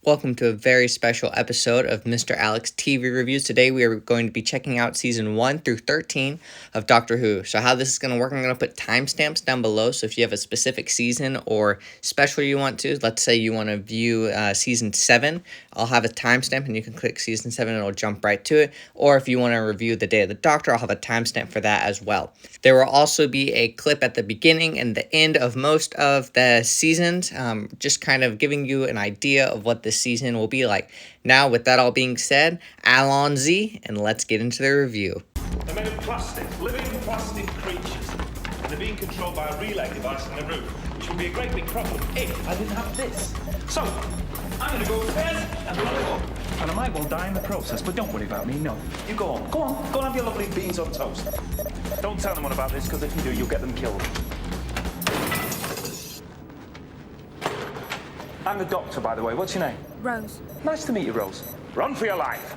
Welcome to a very special episode of Mr. Alex TV Reviews. Today we are going to be checking out season 1 through 13 of Doctor Who. So how this is going to work, I'm going to put timestamps down below. So if you have a specific season or special you want to, let's say you want to view season 7, I'll have a timestamp and you can click season 7 and it'll jump right to it. Or if you want to review the Day of the Doctor, I'll have a timestamp for that as well. There will also be a clip at the beginning and the end of most of the seasons, just kind of giving you an idea of what this season will be like. Now, with that all being said, allons-y, and let's get into the review. They're made of plastic, living plastic creatures. And they're being controlled by a relay device in the roof, which would be a great big problem if I didn't have this. So, I'm going to go upstairs and blow it up. And I might well die in the process, but don't worry about me, no. You go on, go and have your lovely beans on toast. Don't tell anyone about this, because if you do, you'll get them killed. I'm the doctor, by the way. What's your name? Rose. Nice to meet you, Rose. Run for your life.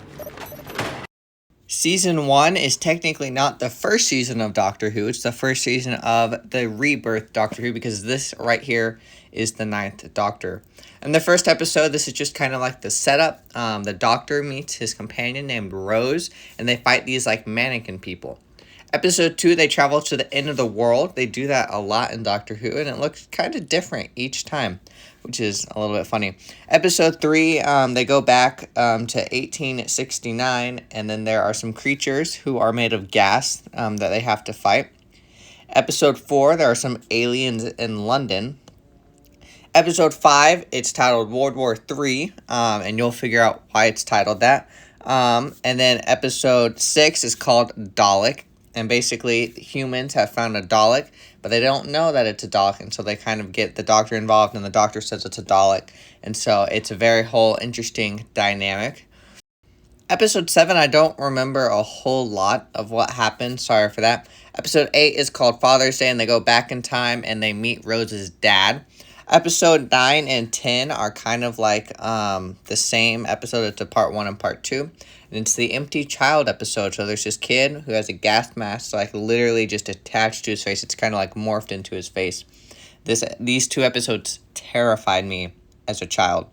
Season 1 is technically not the first season of Doctor Who. It's the first season of the rebirth Doctor Who, because this right here is the 9th Doctor. In the first episode, this is just kind of like the setup. The Doctor meets his companion named Rose, and they fight these like mannequin people. Episode 2, they travel to the end of the world. They do that a lot in Doctor Who, and it looks kind of different each time, which is a little bit funny. Episode 3, they go back to 1869, and then there are some creatures who are made of gas that they have to fight. Episode 4, there are some aliens in London. Episode 5, it's titled World War III, and you'll figure out why it's titled that. And then episode 6 is called Dalek. And basically, humans have found a Dalek, but they don't know that it's a Dalek, and so they kind of get the Doctor involved, and the Doctor says it's a Dalek. And so it's a very whole interesting dynamic. Episode 7, I don't remember a whole lot of what happened. Sorry for that. Episode 8 is called Father's Day, and they go back in time, and they meet Rose's dad. Episode 9 and 10 are kind of like the same episode. It's a part 1 and part 2. And it's the empty child episode. So there's this kid who has a gas mask like literally just attached to his face. It's kind of like morphed into his face. These 2 episodes terrified me as a child.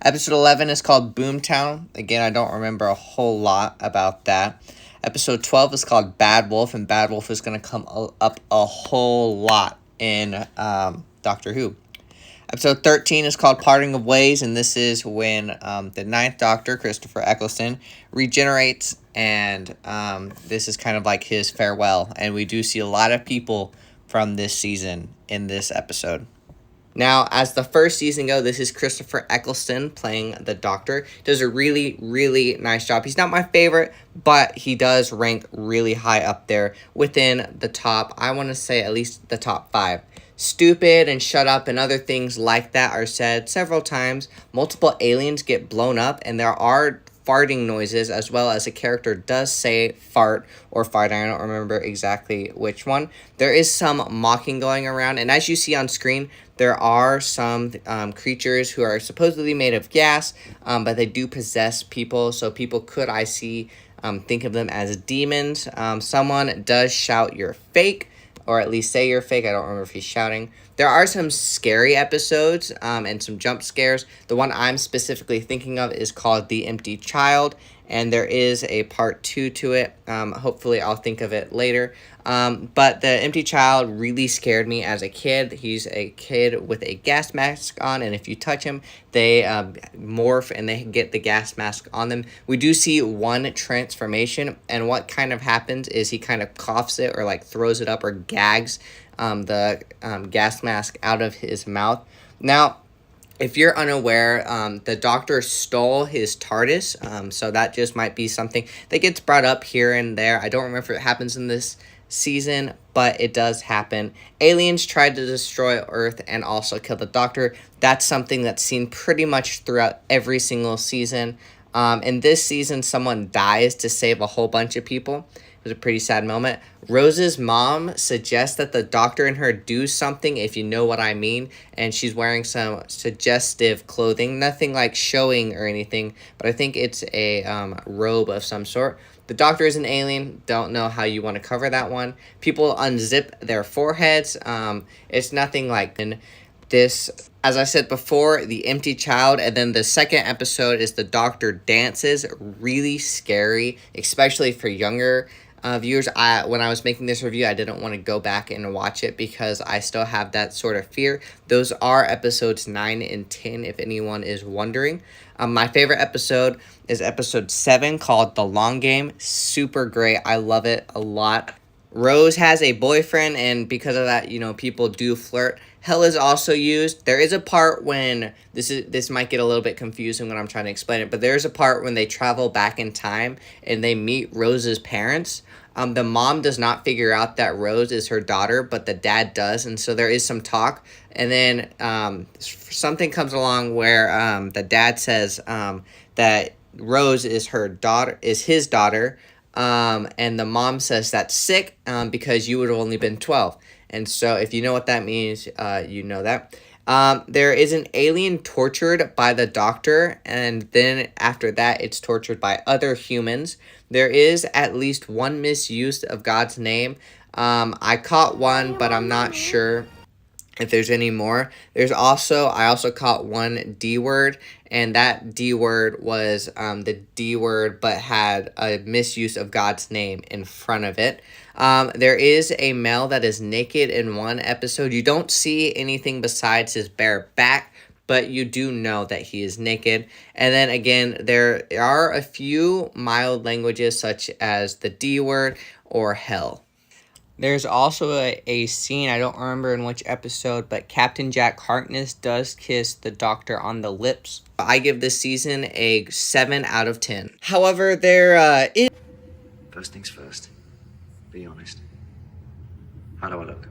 Episode 11 is called Boomtown. Again, I don't remember a whole lot about that. Episode 12 is called Bad Wolf, and Bad Wolf is going to come up a whole lot in Doctor Who. Episode 13 is called Parting of Ways, and this is when the 9th Doctor, Christopher Eccleston, regenerates, and this is kind of like his farewell. And we do see a lot of people from this season in this episode. Now, as the first season go, this is Christopher Eccleston playing the Doctor. Does a really, really nice job. He's not my favorite, but he does rank really high up there within the top, I want to say at least the top 5. Stupid and shut up and other things like that are said several times. Multiple aliens get blown up, and there are farting noises, as well as a character does say fart or fart. I don't remember exactly which one. There is some mocking going around, and as you see on screen, there are some creatures who are supposedly made of gas, but they do possess people, so people could, I see, think of them as demons. Someone does shout, "You're fake," or at least say you're fake. I don't remember if he's shouting. There are some scary episodes and some jump scares. The one I'm specifically thinking of is called The Empty Child, and there is a part 2 to it. Hopefully I'll think of it later. But The Empty Child really scared me as a kid. He's a kid with a gas mask on, and if you touch him, they morph and they get the gas mask on them. We do see one transformation, and what kind of happens is he kind of coughs it or like throws it up or gags the gas mask out of his mouth. Now, if you're unaware, the Doctor stole his TARDIS, so that just might be something that gets brought up here and there. I don't remember if it happens in this season, but it does happen. Aliens tried to destroy Earth and also kill the Doctor. That's something that's seen pretty much throughout every single season. In this season, someone dies to save a whole bunch of people. It was a pretty sad moment. Rose's mom suggests that the Doctor and her do something, if you know what I mean, and she's wearing some suggestive clothing. Nothing like showing or anything, but I think it's a robe of some sort. The Doctor is an alien. Don't know how you want to cover that one. People unzip their foreheads. It's nothing like... this, as I said before, the empty child, and then the second episode is the doctor dances. Really scary, especially for younger viewers. When I was making this review, I didn't want to go back and watch it because I still have that sort of fear. Those are episodes 9 and 10, if anyone is wondering. My favorite episode is episode 7, called The Long Game. Super great. I love it a lot. Rose has a boyfriend, and because of that, people do flirt. Hell is also used. There is a part when this might get a little bit confusing when I'm trying to explain it, but there's a part when they travel back in time and they meet Rose's parents. The mom does not figure out that Rose is her daughter, but the dad does, and so there is some talk. And then something comes along where the dad says that Rose is his daughter. And the mom says that's sick because you would have only been 12. And so if you know what that means, you know that. There is an alien tortured by the doctor, and then after that, it's tortured by other humans. There is at least one misuse of God's name. I caught one, but I'm not sure if there's any more. I also caught one D word, and that D word was the D word, but had a misuse of God's name in front of it. There is a male that is naked in one episode. You don't see anything besides his bare back, but you do know that he is naked. And then again, there are a few mild languages such as the D word or hell. There's also a scene, I don't remember in which episode, but Captain Jack Harkness does kiss the doctor on the lips. I give this season a 7 out of 10. However, there is... First things first, be honest. How do I look?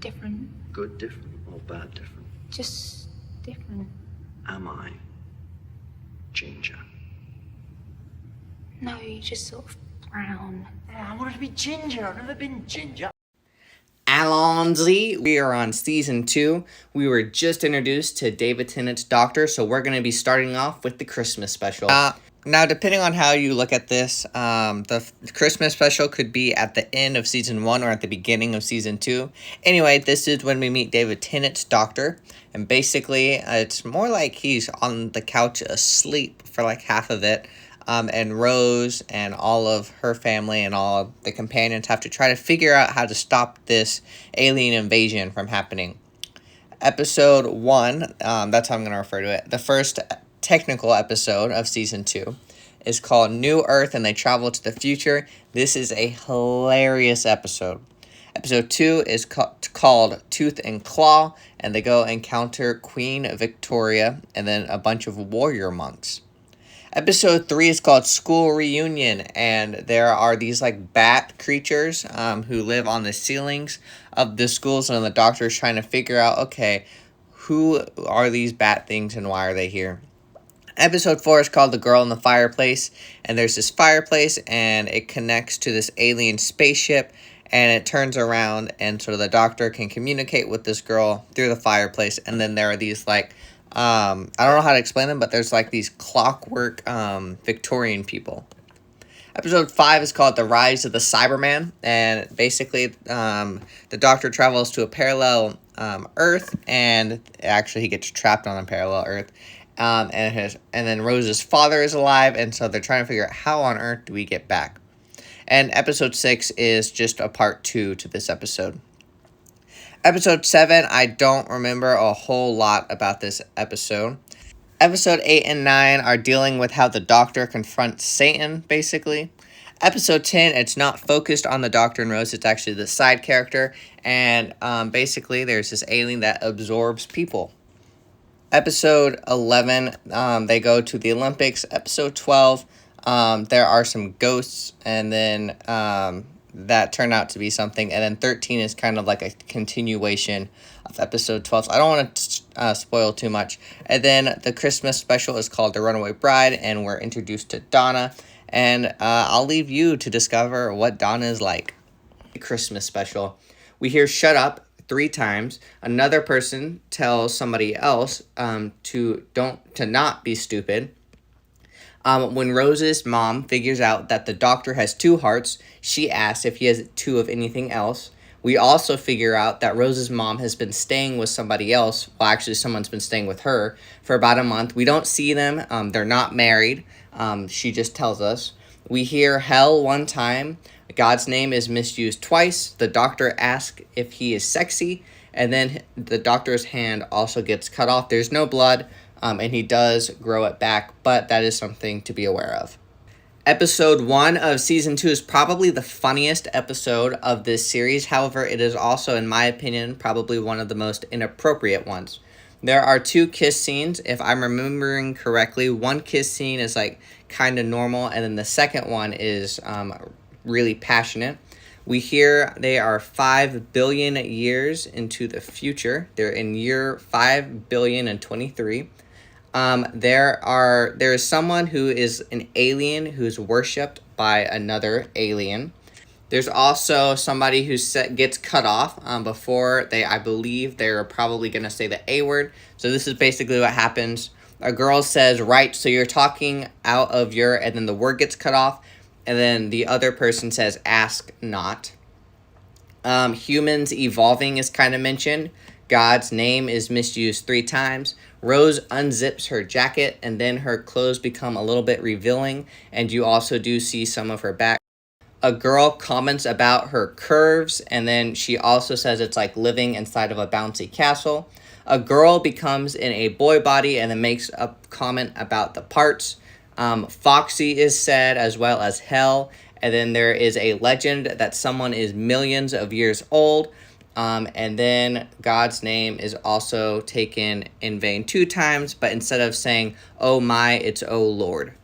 Different. Good different or bad different? Just different. Am I ginger? No, you just sort of brown. I wanted to be ginger. I've never been ginger. Alonzi. We are on season 2. We were just introduced to David Tennant's Doctor, so we're going to be starting off with the Christmas special. Now, depending on how you look at this, the Christmas special could be at the end of season 1 or at the beginning of season 2. Anyway, this is when we meet David Tennant's Doctor, and basically, it's more like he's on the couch asleep for like half of it. And Rose and all of her family and all of the companions have to try to figure out how to stop this alien invasion from happening. Episode 1, that's how I'm going to refer to it. The first technical episode of season 2 is called New Earth, and they travel to the future. This is a hilarious episode. Episode 2 is called Tooth and Claw, and they go encounter Queen Victoria and then a bunch of warrior monks. Episode 3 is called School Reunion, and there are these like bat creatures who live on the ceilings of the schools, and the doctor is trying to figure out, okay, who are these bat things and why are they here? Episode 4 is called The Girl in the Fireplace, and there's this fireplace, and it connects to this alien spaceship, and it turns around, and so the doctor can communicate with this girl through the fireplace, and then there are these like I don't know how to explain them, but there's like these clockwork Victorian people. Episode 5 is called The Rise of the Cyberman, and basically the doctor travels to a parallel Earth, and actually he gets trapped on a parallel Earth, and then Rose's father is alive, and so they're trying to figure out how on earth do we get back. And episode 6 is just a part 2 to this episode. Episode 7, I don't remember a whole lot about this episode. Episode 8 and 9 are dealing with how the Doctor confronts Satan, basically. Episode 10, it's not focused on the Doctor and Rose, it's actually the side character. And basically, there's this alien that absorbs people. Episode 11, they go to the Olympics. Episode 12, there are some ghosts, and then that turned out to be something. And then 13 is kind of like a continuation of episode 12. So I don't want to spoil too much. And then the Christmas special is called The Runaway Bride, and we're introduced to Donna. And I'll leave you to discover what Donna is like. The Christmas special. We hear "shut up" 3 times. Another person tells somebody else to not be stupid. When Rose's mom figures out that the Doctor has 2 hearts, she asks if he has 2 of anything else. We also figure out that Rose's mom has been staying with somebody else. Well, actually, someone's been staying with her for about a month. We don't see them. They're not married. She just tells us. We hear hell one time. God's name is misused twice. The doctor asks if he is sexy, and then the doctor's hand also gets cut off. There's no blood, and he does grow it back, but that is something to be aware of. Episode 1 of Season 2 is probably the funniest episode of this series. However, it is also, in my opinion, probably one of the most inappropriate ones. There are 2 kiss scenes, if I'm remembering correctly. One kiss scene is like kind of normal, and then the second one is really passionate. We hear they are 5 billion years into the future. They're in year 5,023,000,023. There is someone who is an alien who's worshipped by another alien. There's also somebody who gets cut off before I believe they're probably going to say the A word. So this is basically what happens. A girl says, right, so you're talking out of your, and then the word gets cut off. And then the other person says, ask not. Humans evolving is kind of mentioned. God's name is misused 3 times. Rose unzips her jacket, and then her clothes become a little bit revealing, and you also do see some of her back. A girl comments about her curves, and then she also says it's like living inside of a bouncy castle. A girl becomes in a boy body and then makes a comment about the parts. Foxy is said, as well as hell, and then there is a legend that someone is millions of years old. And then God's name is also taken in vain 2 times, but instead of saying, oh my, it's oh Lord.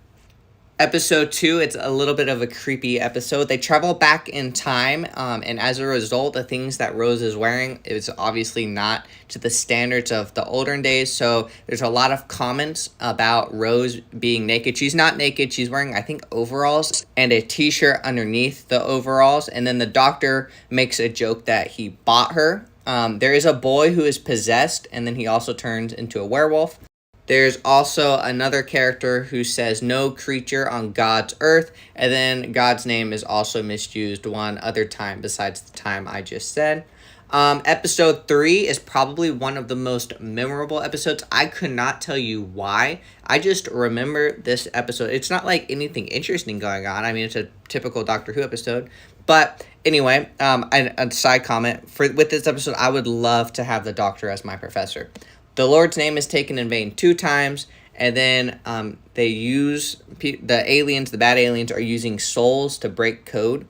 Episode 2, it's a little bit of a creepy episode. They travel back in time, and as a result, the things that Rose is wearing is obviously not to the standards of the olden days, so there's a lot of comments about Rose being naked. She's not naked, she's wearing, I think, overalls and a t-shirt underneath the overalls, and then the doctor makes a joke that he bought her. There is a boy who is possessed, and then he also turns into a werewolf. There's also another character who says no creature on God's earth, and then God's name is also misused one other time besides the time I just said. Episode 3 is probably one of the most memorable episodes. I could not tell you why. I just remember this episode. It's not like anything interesting going on. I mean, it's a typical Doctor Who episode. But anyway, a side comment. With this episode, I would love to have the Doctor as my professor. The Lord's name is taken in vain 2 times, and then they use, the bad aliens are using souls to break code.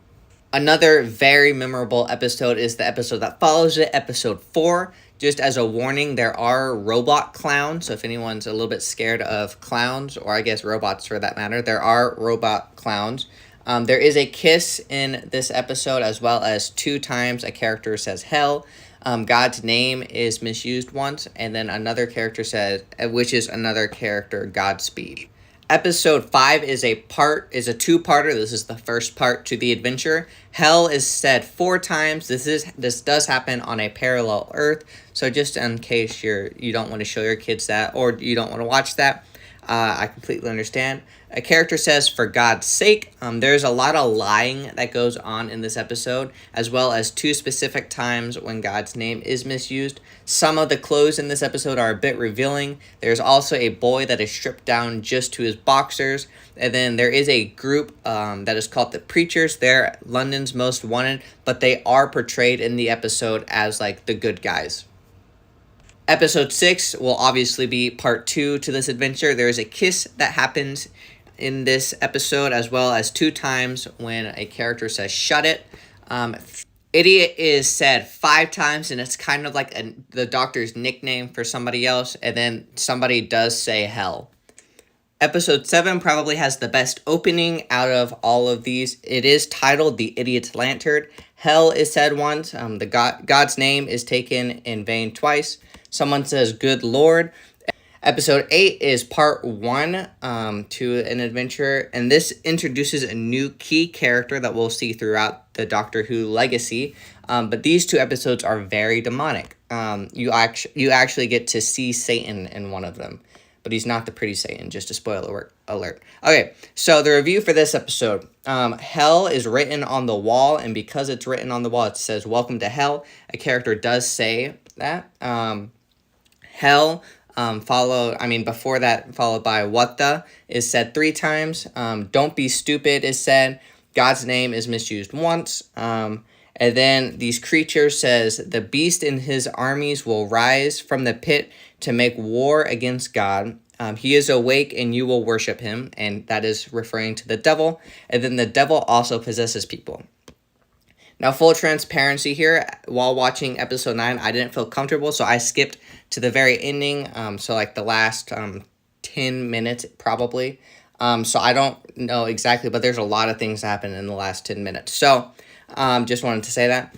Another very memorable episode is the episode that follows it, episode 4. Just as a warning, there are robot clowns, so if anyone's a little bit scared of clowns, or I guess robots for that matter, there are robot clowns. There is a kiss in this episode, as well as 2 times a character says hell. God's name is misused once, and then another character says, which is another character, Godspeed. Episode 5 is a 2-parter. This is the first part to the adventure. Hell is said 4 times. This does happen on a parallel Earth. So just in case you don't want to show your kids that, or you don't want to watch that, I completely understand. A character says, for God's sake. There's a lot of lying that goes on in this episode, as well as 2 specific times when God's name is misused. Some of the clothes in this episode are a bit revealing. There's also a boy that is stripped down just to his boxers. And then there is a group that is called the Preachers. They're London's Most Wanted, but they are portrayed in the episode as like the good guys. Episode 6 will obviously be part 2 to this adventure. There is a kiss that happens in this episode, as well as 2 times when a character says shut it. Idiot is said 5 times, and it's kind of like the Doctor's nickname for somebody else, and then somebody does say hell. Episode 7 probably has the best opening out of all of these. It is titled The Idiot's Lantern. Hell is said once. God's name is taken in vain twice. Someone says good Lord. Episode 8 is part 1 to an adventure, and this introduces a new key character that we'll see throughout the Doctor Who legacy. But these 2 episodes are very demonic. You actually get to see Satan in one of them. but he's not the pretty Satan, just a spoiler alert. Okay, so the review for this episode. Hell is written on the wall, and because it's written on the wall, it says, "Welcome to hell." A character does say that. Hell, before that, followed by "what the" is said 3 times. "Don't be stupid" is said. God's name is misused once. And then these creatures says, "The beast and his armies will rise from the pit to make war against God. He is awake and you will worship him." And that is referring to the devil. And then the devil also possesses people. Now, full transparency here, while watching episode 9, I didn't feel comfortable, so I skipped to the very ending, so like the last 10 minutes probably. So I don't know exactly, but there's a lot of things that happen in the last 10 minutes. So just wanted to say that.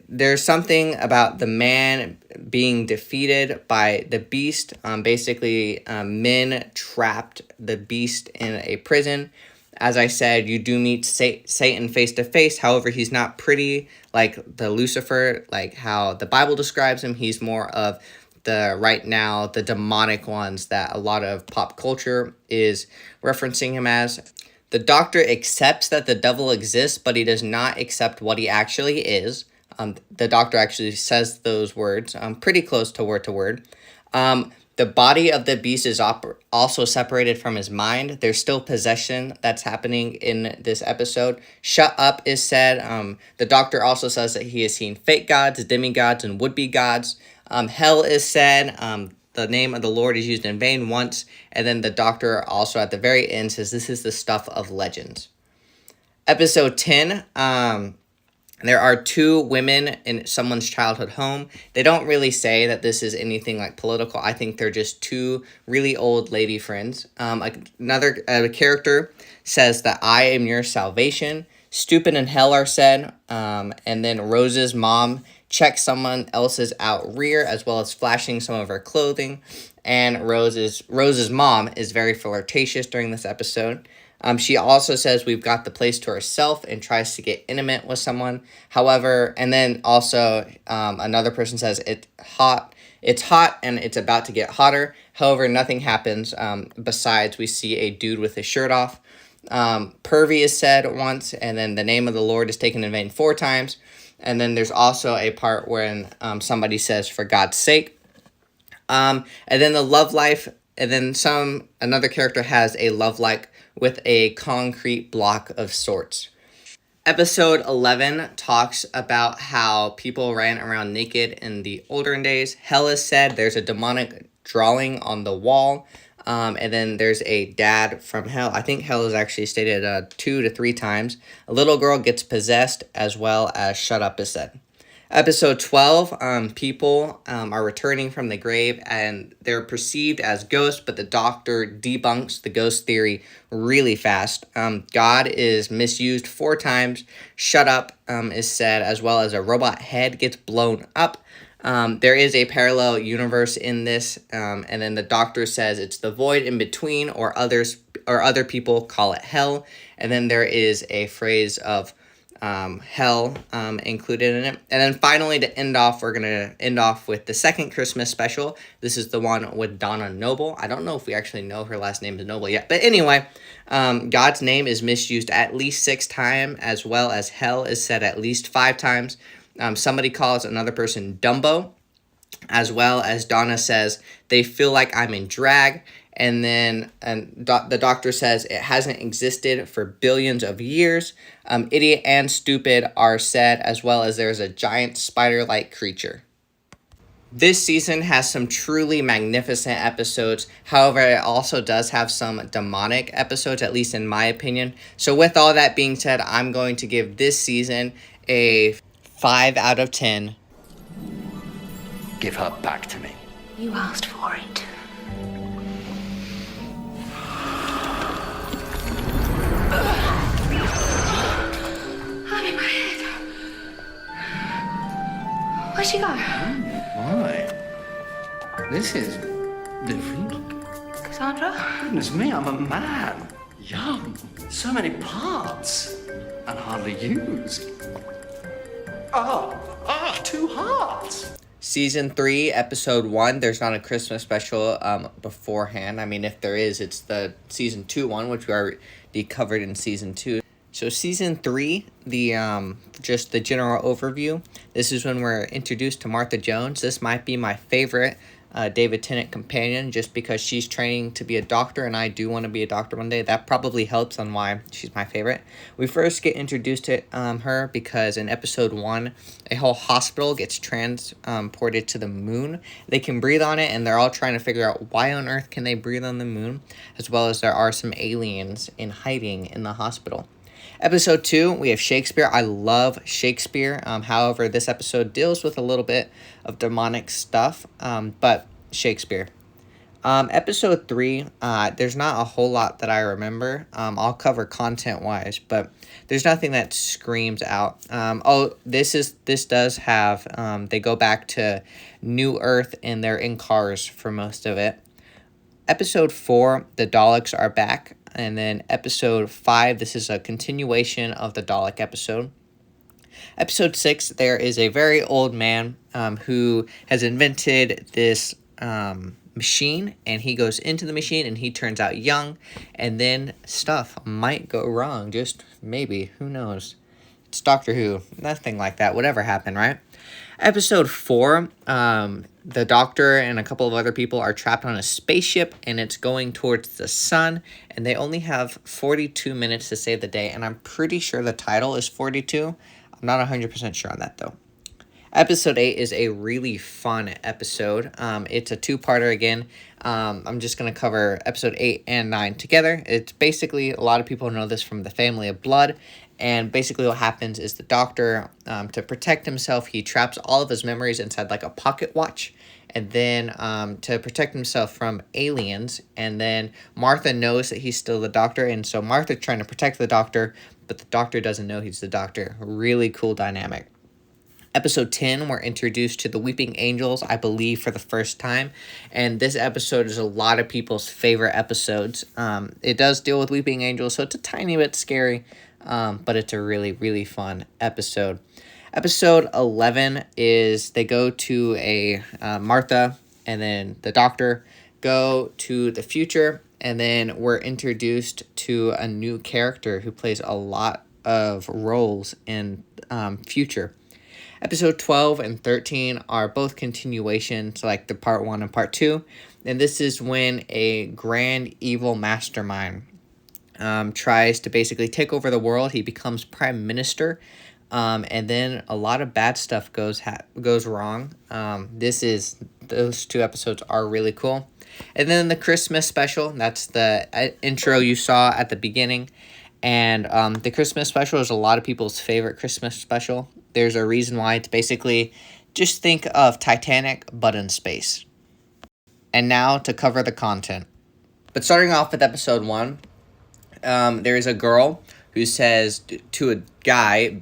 There's something about the man being defeated by the beast. Basically, men trapped the beast in a prison. As I said, you do meet Satan face to face. However, he's not pretty like the Lucifer, like how the Bible describes him. He's more of the demonic ones that a lot of pop culture is referencing him as. The Doctor accepts that the devil exists, but he does not accept what he actually is. The Doctor actually says those words, pretty close to word. The body of the beast is also separated from his mind. There's still possession that's happening in this episode. "Shut up" is said. The Doctor also says that he has seen fake gods, demigods, and would-be gods. Hell is said. The name of the Lord is used in vain once. And then the Doctor also at the very end says this is the stuff of legends. Episode 10. There are 2 women in someone's childhood home. They don't really say that this is anything like political. I think they're just 2 really old lady friends. Another character says that "I am your salvation." "Stupid" and "hell" are said. And then Rose's mom checks someone else's out rear as well as flashing some of her clothing. And Rose's mom is very flirtatious during this episode. She also says we've got the place to herself and tries to get intimate with someone. However, and then also another person says it's hot and it's about to get hotter. However, nothing happens besides we see a dude with his shirt off. Pervy is said once, and then the name of the Lord is taken in vain 4 times. And then there's also a part when somebody says "for God's sake." And then the love life, and then another character has a love life with a concrete block of sorts. Episode 11 talks about how people ran around naked in the olden days. Hell is said. There's a demonic drawing on the wall. And then there's a dad from hell. I think hell is actually stated 2 to 3 times. A little girl gets possessed, as well as "shut up" is said. Episode 12, people are returning from the grave and they're perceived as ghosts, but the Doctor debunks the ghost theory really fast. God is misused 4 times. "Shut up" is said, as well as a robot head gets blown up. There is a parallel universe in this, and then the Doctor says it's the void in between, or other people call it hell. And then there is a phrase of hell included in it. And then finally, to end off, we're going to end off with the second Christmas special. This is the one with Donna Noble. I don't know if we actually know her last name is Noble yet. But anyway, God's name is misused at least 6 times, as well as hell is said at least 5 times. Somebody calls another person Dumbo, as well as Donna says, "They feel like I'm in drag." And then the Doctor says it hasn't existed for billions of years. Idiot and stupid are said, as well as there's a giant spider-like creature. This season has some truly magnificent episodes. However, it also does have some demonic episodes, at least in my opinion. So with all that being said, I'm going to give this season a 5 out of 10. Give her back to me. You asked for it. I'm in my head. Where'd she go? Why? This is different. Cassandra? Goodness me, I'm a man. Young. So many parts. And hardly used. 2 hearts. Season 3, Episode 1, there's not a Christmas special beforehand. I mean, if there is, it's the Season 2 one, which we already covered in Season 2. So Season 3, just the general overview. This is when we're introduced to Martha Jones. This might be my favorite David Tennant companion, just because she's training to be a doctor, and I do want to be a doctor one day. That probably helps on why she's my favorite. We first get introduced to her because in Episode 1, a whole hospital gets transported to the moon. They can breathe on it, and they're all trying to figure out why on earth can they breathe on the moon, as well as there are some aliens in hiding in the hospital. Episode 2, we have Shakespeare. I love Shakespeare. However, this episode deals with a little bit of demonic stuff, but Shakespeare. Episode 3, there's not a whole lot that I remember. I'll cover content-wise, but there's nothing that screams out. This does have, they go back to New Earth, and they're in cars for most of it. Episode 4, the Daleks are back. And then Episode 5, this is a continuation of the Dalek episode. Episode 6, there is a very old man who has invented this machine, and he goes into the machine, and he turns out young, and then stuff might go wrong, just maybe, who knows. It's Doctor Who, nothing like that, whatever happened, right? Episode 4, the Doctor and a couple of other people are trapped on a spaceship, and it's going towards the sun, and they only have 42 minutes to save the day, and I'm pretty sure the title is 42. I'm not 100% sure on that, though. Episode 8 is a really fun episode. It's a two-parter again. I'm just going to cover Episode 8 and 9 together. It's basically, a lot of people know this from The Family of Blood, and basically what happens is the Doctor, to protect himself, he traps all of his memories inside like a pocket watch. And then to protect himself from aliens. And then Martha knows that he's still the Doctor. And so Martha's trying to protect the Doctor, but the Doctor doesn't know he's the Doctor. Really cool dynamic. Episode 10, we're introduced to the Weeping Angels, I believe, for the first time. And this episode is a lot of people's favorite episodes. It does deal with Weeping Angels, so it's a tiny bit scary. But it's a really, really fun episode. Episode 11 is they go to a Martha and then the Doctor go to the future, and then we're introduced to a new character who plays a lot of roles in future. Episode 12 and 13 are both continuations, like the part 1 and part 2, and this is when a grand evil mastermind tries to basically take over the world. He becomes prime minister, and then a lot of bad stuff goes wrong. Those two episodes are really cool. And then the Christmas special, that's the intro you saw at the beginning. And the Christmas special is a lot of people's favorite Christmas special. There's a reason why. It's basically, just think of Titanic, but in space. And now to cover the content. But starting off with episode 1, there is a girl who says to a guy,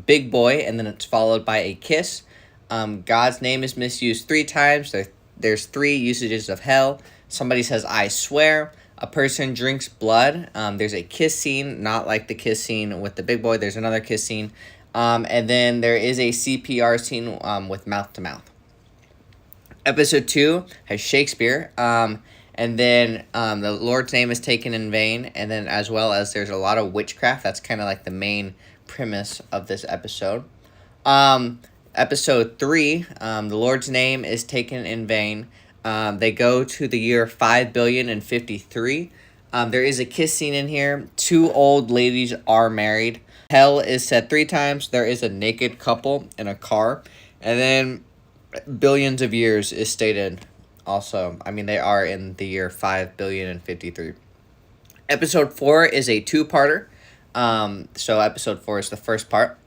big boy, and then it's followed by a kiss. God's name is misused 3 times. There's 3 usages of hell. Somebody says, I swear. A person drinks blood. There's a kiss scene, not like the kiss scene with the big boy. There's another kiss scene. And then there is a CPR scene with mouth to mouth. Episode 2 has Shakespeare. And then the Lord's name is taken in vain. And then as well as there's a lot of witchcraft. That's kind of like the main premise of this episode. Episode 3, the Lord's name is taken in vain. They go to the year 5,053,000,053. There is a kiss scene in here. 2 old ladies are married. Hell is said 3 times. There is a naked couple in a car. And then billions of years is stated also. I mean, they are in the year 5,053,000,053. Episode 4 is a 2-parter. So episode 4 is the first part.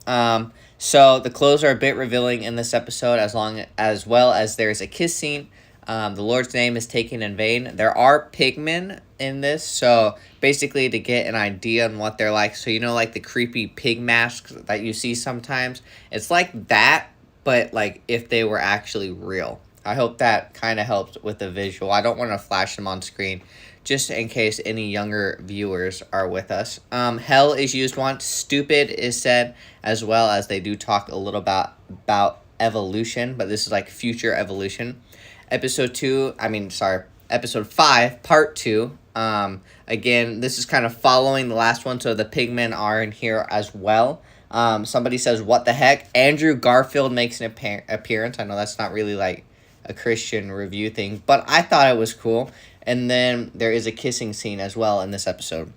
So the clothes are a bit revealing in this episode, as well as there's a kiss scene. The Lord's name is taken in vain. There are pigmen in this, so basically to get an idea on what they're like. So like the creepy pig masks that you see sometimes. It's like that, but like if they were actually real. I hope that kind of helps with the visual. I don't want to flash them on screen, just in case any younger viewers are with us. Hell is used once. Stupid is said, as well as they do talk a little about evolution, but this is like future evolution. Episode 5, part 2. Again, this is kind of following the last one, so the pigmen are in here as well. Somebody says, what the heck? Andrew Garfield makes an appearance. I know that's not really like a Christian review thing, but I thought it was cool. And then there is a kissing scene as well in this episode.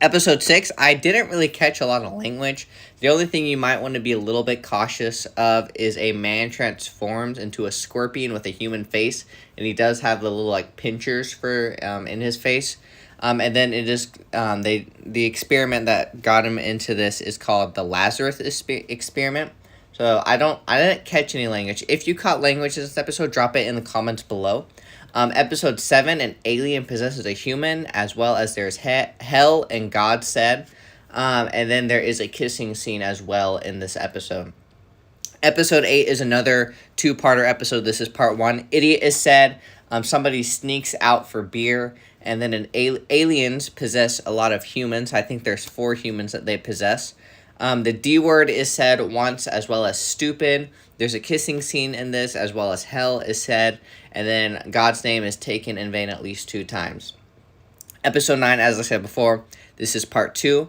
Episode 6, I didn't really catch a lot of language. The only thing you might want to be a little bit cautious of is a man transforms into a scorpion with a human face, and he does have the little like pinchers for in his face. And then it is the experiment that got him into this is called the Lazarus experiment. So I didn't catch any language. If you caught language in this episode, drop it in the comments below. Episode 7, an alien possesses a human, as well as there's hell and God said. And then there is a kissing scene as well in this episode. Episode 8 is another two-parter episode. This is part 1. Idiot is said. Somebody sneaks out for beer, and then aliens possess a lot of humans. I think there's 4 humans that they possess. The D word is said once, as well as stupid. There's a kissing scene in this, as well as hell is said. And then God's name is taken in vain at least 2 times. Episode 9, as I said before, this is part 2.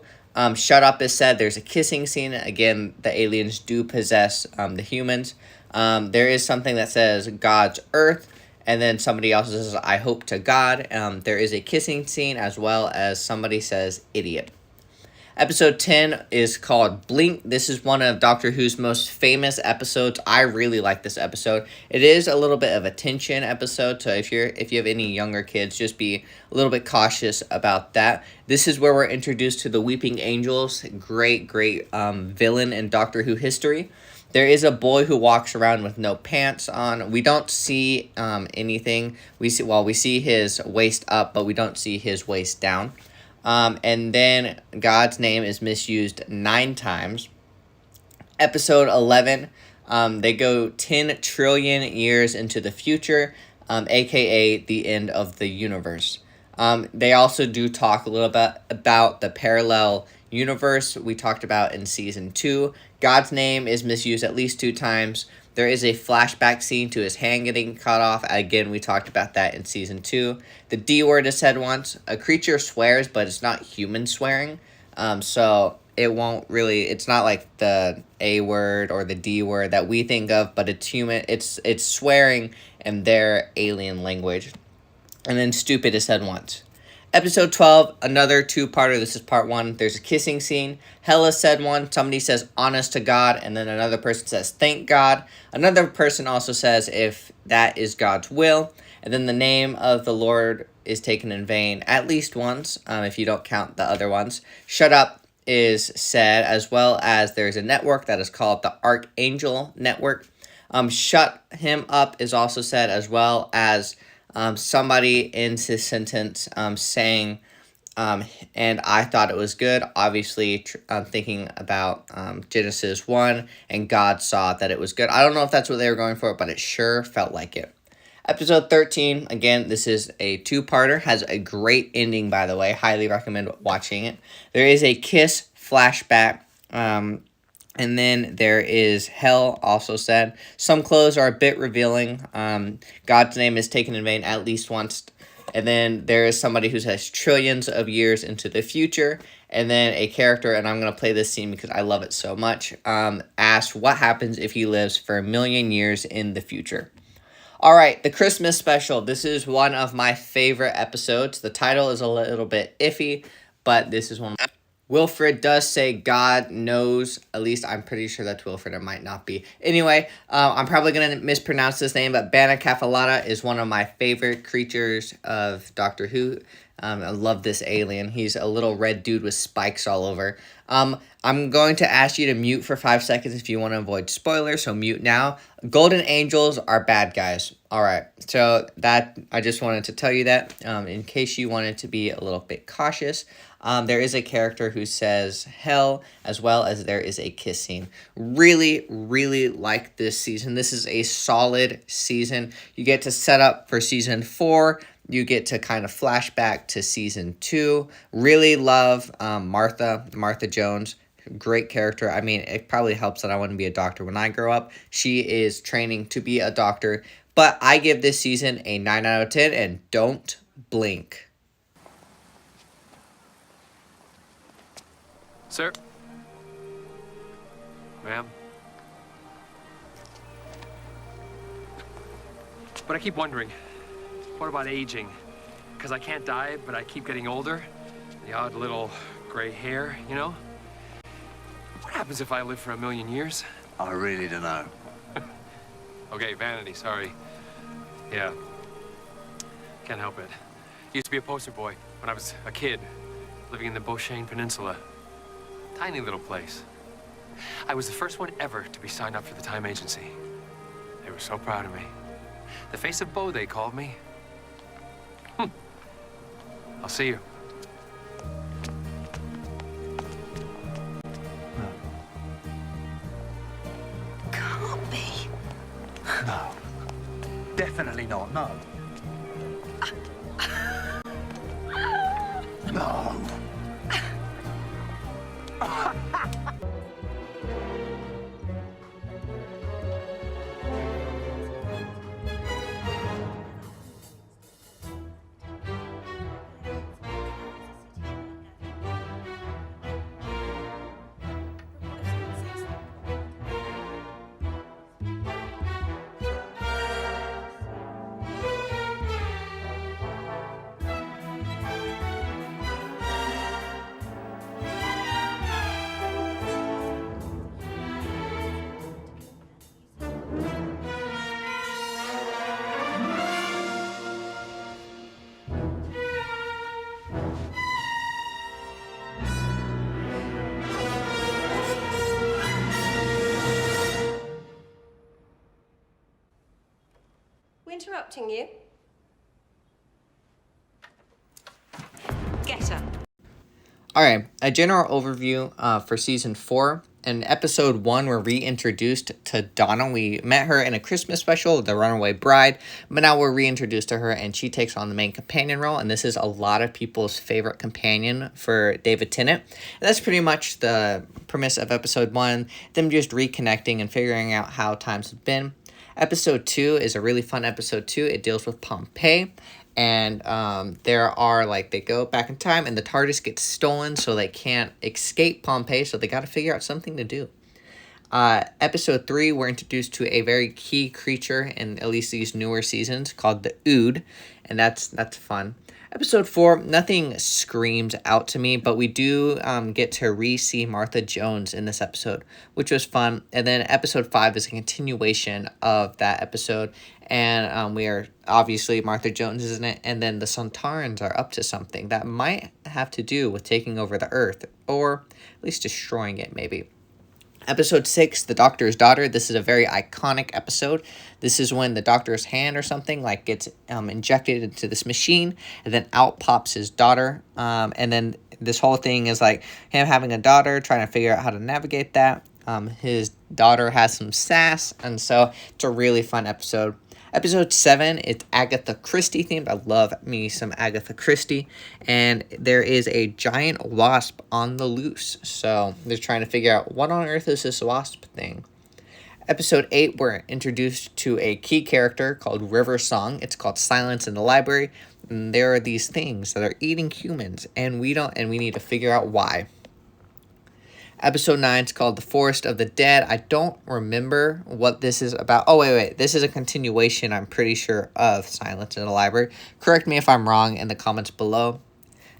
Shut up is said. There's a kissing scene. Again, the aliens do possess the humans. There is something that says God's earth. And then somebody else says, I hope to God. There is a kissing scene, as well as somebody says idiot. Episode 10 is called Blink. This is one of Doctor Who's most famous episodes. I really like this episode. It is a little bit of a tension episode, so if you have any younger kids, just be a little bit cautious about that. This is where we're introduced to the Weeping Angels, great villain in Doctor Who history. There is a boy who walks around with no pants on. We don't see anything. We see his waist up, but we don't see his waist down. And then God's name is misused 9 times. Episode 11, they go 10 trillion years into the future, aka the end of the universe. They also do talk a little bit about the parallel universe we talked about in season 2. God's name is misused at least 2 times. There is a flashback scene to his hand getting cut off. Again, we talked about that in season 2. The D word is said once. A creature swears, but it's not human swearing. So it won't really, it's not like the A word or the D word that we think of, but it's human. It's swearing in their alien language. And then stupid is said once. Episode 12, another two-parter. This is part 1. There's a kissing scene. Hell is said once. Somebody says, honest to God, and then another person says, thank God. Another person also says, if that is God's will. And then the name of the Lord is taken in vain at least once, if you don't count the other ones. Shut up is said, as well as there's a network that is called the Archangel Network. Shut him up is also said, as well as somebody ends his sentence saying, and I thought it was good. Obviously, thinking about Genesis 1, and God saw that it was good. I don't know if that's what they were going for, but it sure felt like it. Episode 13, again, this is a two-parter. Has a great ending, by the way. Highly recommend watching it. There is a kiss flashback. And then there is hell, also said. Some clothes are a bit revealing. God's name is taken in vain at least once. And then there is somebody who says trillions of years into the future. And then a character, and I'm going to play this scene because I love it so much, asks what happens if he lives for 1 million years in the future. All right, the Christmas special. This is one of my favorite episodes. The title is a little bit iffy, but this is one. Wilfred does say God knows. At least I'm pretty sure that's Wilfred. It might not be. Anyway, I'm probably going to mispronounce this name, but Bana Kafalata is one of my favorite creatures of Doctor Who. I love this alien. He's a little red dude with spikes all over. I'm going to ask you to mute for 5 seconds if you want to avoid spoilers, so mute now. Golden Angels are bad guys. All right, so that I just wanted to tell you that in case you wanted to be a little bit cautious. There is a character who says hell, as well as there is a kiss scene. Really, really like this season. This is a solid season. You get to set up for season 4. You get to kind of flashback to season 2. Really love Martha Jones. great character. I mean, it probably helps that I want to be a doctor when I grow up. She is training to be a doctor. But I give this season a 9 out of 10, and don't blink. Sir? Ma'am? But I keep wondering, what about aging? Because I can't die, but I keep getting older. The odd little gray hair, you know? What happens if I live for 1,000,000 years? I really don't know. Okay, vanity, sorry. Yeah. Can't help it. Used to be a poster boy when I was a kid, living in the Beauchesne Peninsula. Tiny little place. I was the first one ever to be signed up for the Time Agency. They were so proud of me. The face of Beau, they called me. I'll see you. Can't be. No. Definitely not, no. No. We interrupting you? Get her. All right, a general overview for season 4. In episode 1, we're reintroduced to Donna. We met her in a Christmas special, The Runaway Bride, but now we're reintroduced to her, and she takes on the main companion role, and this is a lot of people's favorite companion for David Tennant. And that's pretty much the premise of episode 1, them just reconnecting and figuring out how times have been. Episode 2 is a really fun episode, too. It deals with Pompeii. And there are, like, they go back in time and the TARDIS gets stolen, so they can't escape Pompeii, so they got to figure out something to do. Episode 3, we're introduced to a very key creature in at least these newer seasons called the Ood, and that's fun. Episode 4, nothing screams out to me, but we do get to re-see Martha Jones in this episode, which was fun. And then episode 5 is a continuation of that episode, and we are, obviously, Martha Jones is in it, and then the Sontarans are up to something that might have to do with taking over the Earth, or at least destroying it, maybe. Episode 6, The Doctor's Daughter. This is a very iconic episode. This is when the Doctor's hand or something like gets injected into this machine, and then out pops his daughter. And then this whole thing is like him having a daughter, trying to figure out how to navigate that. His daughter has some sass, and so it's a really fun episode. Episode 7, it's Agatha Christie themed. I love me some Agatha Christie. And there is a giant wasp on the loose. So they're trying to figure out what on earth is this wasp thing. Episode 8, we're introduced to a key character called River Song. It's called Silence in the Library. And there are these things that are eating humans, and we need to figure out why. Episode 9 is called The Forest of the Dead. I don't remember what this is about. Oh, wait. This is a continuation, I'm pretty sure, of Silence in the Library. Correct me if I'm wrong in the comments below.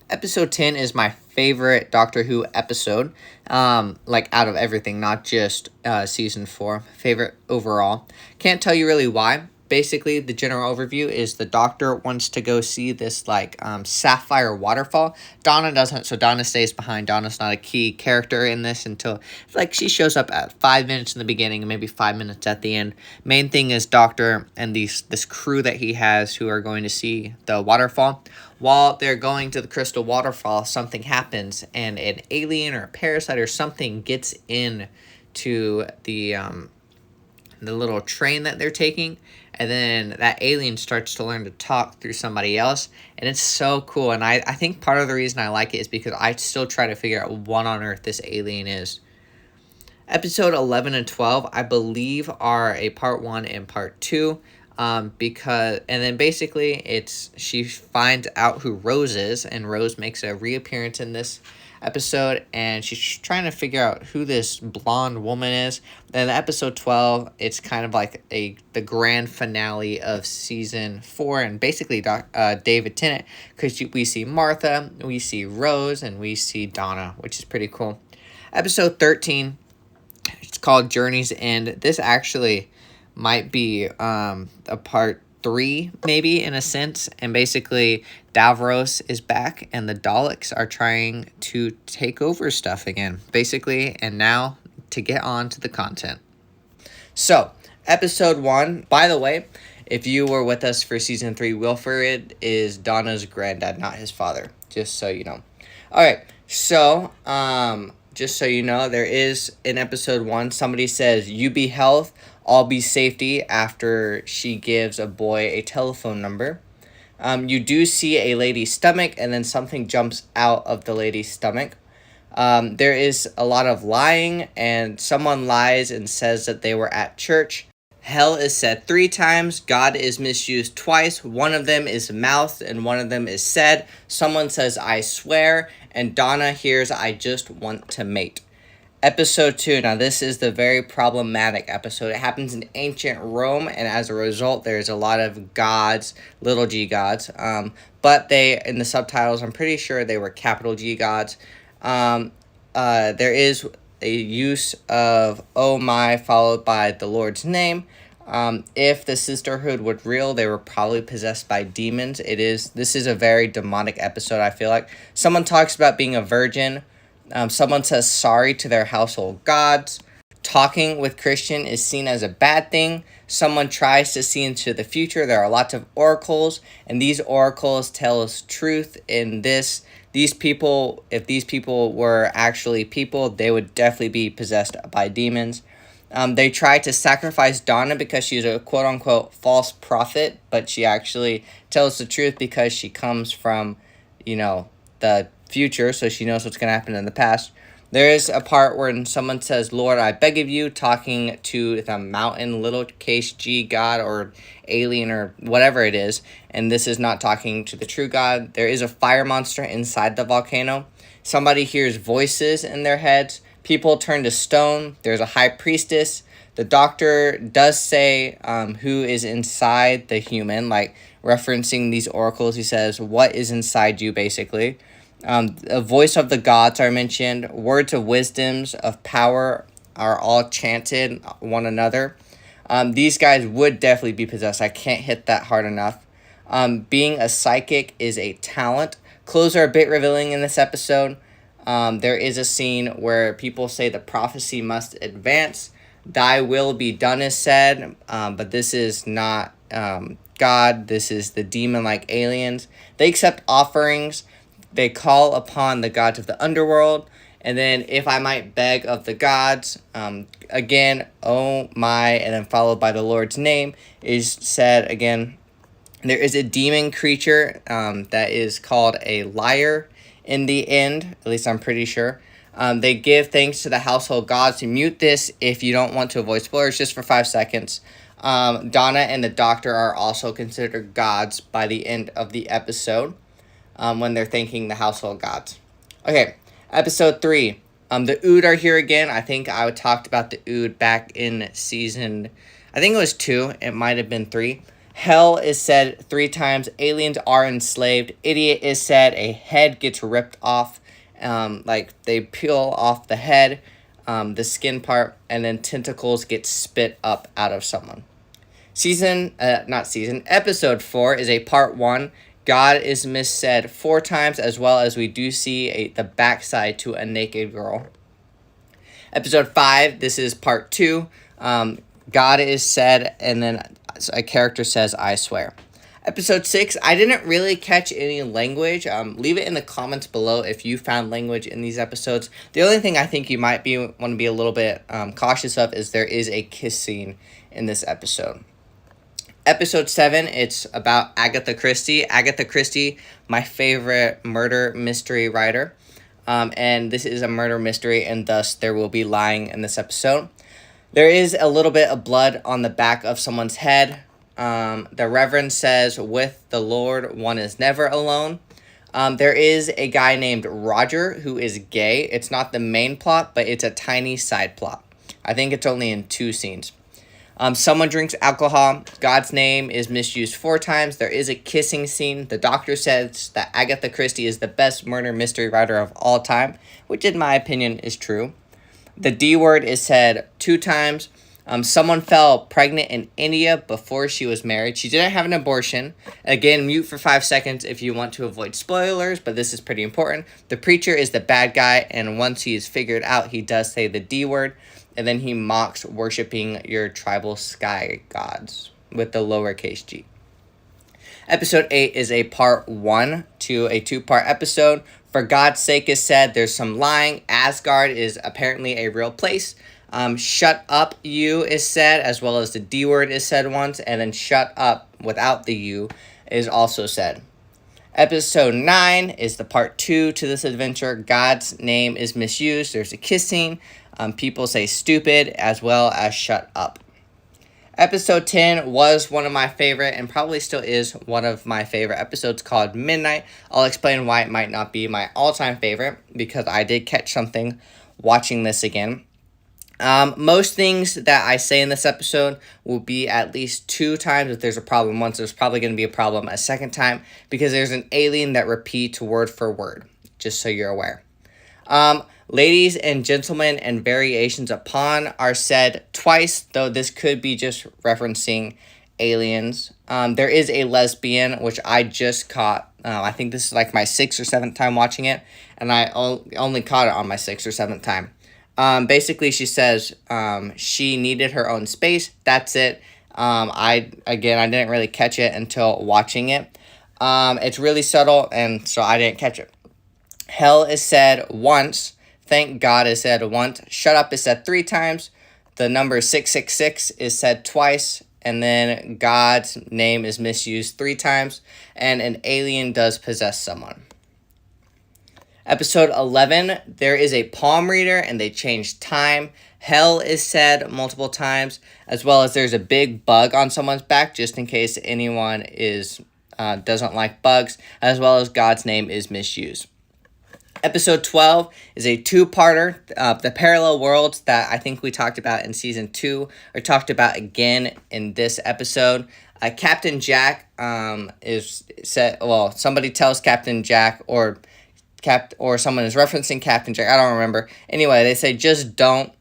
Episode 10 is my favorite Doctor Who episode. Like, out of everything, not just season 4. Favorite overall. Can't tell you really why. Basically, the general overview is the Doctor wants to go see this, like, sapphire waterfall. Donna doesn't, so Donna stays behind. Donna's not a key character in this until, like, she shows up at 5 minutes in the beginning and maybe 5 minutes at the end. Main thing is Doctor and this crew that he has who are going to see the waterfall. While they're going to the crystal waterfall, something happens, and an alien or a parasite or something gets in to the the little train that they're taking, and then that alien starts to learn to talk through somebody else, and it's so cool. And I think part of the reason I like it is because I still try to figure out what on earth this alien is. Episode 11 and 12, I believe, are a part 1 and part 2. And then basically she finds out who Rose is, and Rose makes a reappearance in this episode, and she's trying to figure out who this blonde woman is. Then episode 12, it's kind of like the grand finale of season 4, and basically David Tennant, because we see Martha, we see Rose, and we see Donna, which is pretty cool. Episode 13, it's called Journey's End. This actually might be a part 3, maybe, in a sense. And basically, Davros is back, and the Daleks are trying to take over stuff again, basically. And now, to get on to the content. So, episode 1, by the way, if you were with us for season 3, Wilfred is Donna's granddad, not his father, just so you know. Alright, so, just so you know, there is, in episode 1, somebody says, "You be health, I'll be safety," after she gives a boy a telephone number. You do see a lady's stomach, and then something jumps out of the lady's stomach. There is a lot of lying, and someone lies and says that they were at church. Hell is said 3 times. God is misused twice. One of them is mouthed, and one of them is said. Someone says, "I swear," and Donna hears, "I just want to mate." Episode 2. Now, this is the very problematic episode. It happens in ancient Rome, and as a result, there's a lot of gods, little g gods. But they, in the subtitles, I'm pretty sure they were capital G gods. There is a use of "oh my" followed by the Lord's name. If the sisterhood were real, they were probably possessed by demons. This is a very demonic episode, I feel like. Someone talks about being a virgin. Someone says sorry to their household gods. Talking with Christian is seen as a bad thing. Someone tries to see into the future. There are lots of oracles, and these oracles tell us truth in this. These people, if these people were actually people, they would definitely be possessed by demons. They try to sacrifice Donna because she's a quote-unquote false prophet, but she actually tells the truth because she comes from, the future, so she knows what's going to happen in the past. There is a part where someone says, "Lord, I beg of you," talking to the mountain, little case G God or alien or whatever it is, and this is not talking to the true God. There is a fire monster inside the volcano. Somebody hears voices in their heads. People turn to stone. There's a high priestess. The doctor does say who is inside the human, like referencing these oracles. He says, "What is inside you," basically. A voice of the gods are mentioned. Words of wisdoms, of power are all chanted one another. These guys would definitely be possessed. I can't hit that hard enough. Being a psychic is a talent. Clothes are a bit revealing in this episode. There is a scene where people say the prophecy must advance. "Thy will be done" is said, but this is not God. This is the demon-like aliens. They accept offerings. They call upon the gods of the underworld. And then, "if I might beg of the gods," again, "oh my," and then followed by the Lord's name is said again. There is a demon creature that is called a liar in the end. At least I'm pretty sure. They give thanks to the household gods. To mute this if you don't want to avoid spoilers, just for 5 seconds. Donna and the doctor are also considered gods by the end of the episode. When they're thanking the household gods. Okay, episode 3. The Ood are here again. I think I talked about the Ood back in season, I think it was 2. It might have been 3. Hell is said 3 times. Aliens are enslaved. Idiot is said. A head gets ripped off. Like they peel off the head, the skin part, and then tentacles get spit up out of someone. Episode 4 is a part 1. God is missaid 4 times, as well as we do see the backside to a naked girl. Episode 5, this is part 2. God is said, and then a character says, "I swear." Episode 6, I didn't really catch any language. Leave it in the comments below if you found language in these episodes. The only thing I think you might want to be a little bit cautious of is there is a kiss scene in this episode. Episode 7, it's about Agatha Christie. Agatha Christie, my favorite murder mystery writer. And this is a murder mystery, and thus there will be lying in this episode. There is a little bit of blood on the back of someone's head. The Reverend says, "With the Lord, one is never alone." There is a guy named Roger who is gay. It's not the main plot, but it's a tiny side plot. I think it's only in 2 scenes. Someone drinks alcohol. God's name is misused 4 times. There is a kissing scene. The doctor says that Agatha Christie is the best murder mystery writer of all time, which in my opinion is true. The D word is said 2 times. Someone fell pregnant in India before she was married. She didn't have an abortion. Again, mute for 5 seconds if you want to avoid spoilers, but this is pretty important. The preacher is the bad guy, and once he is figured out, he does say the D word. And then he mocks worshiping your tribal sky gods with the lowercase g. Episode 8 is a part 1 to a 2-part episode. For God's sake is said, there's some lying. Asgard is apparently a real place. Shut up, you is said, as well as the D word is said once. And then shut up without the U is also said. Episode 9 is the part 2 to this adventure. God's name is misused. There's a kissing. People say stupid as well as shut up. Episode 10 was one of my favorite and probably still is one of my favorite episodes, called Midnight. I'll explain why it might not be my all-time favorite, because I did catch something watching this again. Most things that I say in this episode will be at least 2 times. If there's a problem once, there's probably going to be a problem a second time, because there's an alien that repeats word for word, just so you're aware. Ladies and gentlemen and variations upon are said twice, though this could be just referencing aliens. There is a lesbian, which I just caught. I think this is like my 6th or 7th time watching it, and I only caught it on my 6th or 7th time. Basically, she says she needed her own space. That's it. I didn't really catch it until watching it. It's really subtle, and so I didn't catch it. Hell is said once. Thank God is said once. Shut up is said 3 times. The number 666 is said twice. And then God's name is misused 3 times. And an alien does possess someone. Episode 11, there is a palm reader and they change time. Hell is said multiple times. As well as there's a big bug on someone's back, just in case anyone doesn't like bugs. As well as God's name is misused. Episode 12 is a 2-parter. The parallel worlds that I think we talked about in season 2 are talked about again in this episode. Captain Jack is said. Well, somebody tells Captain Jack, or someone is referencing Captain Jack. I don't remember. Anyway, they say just don't.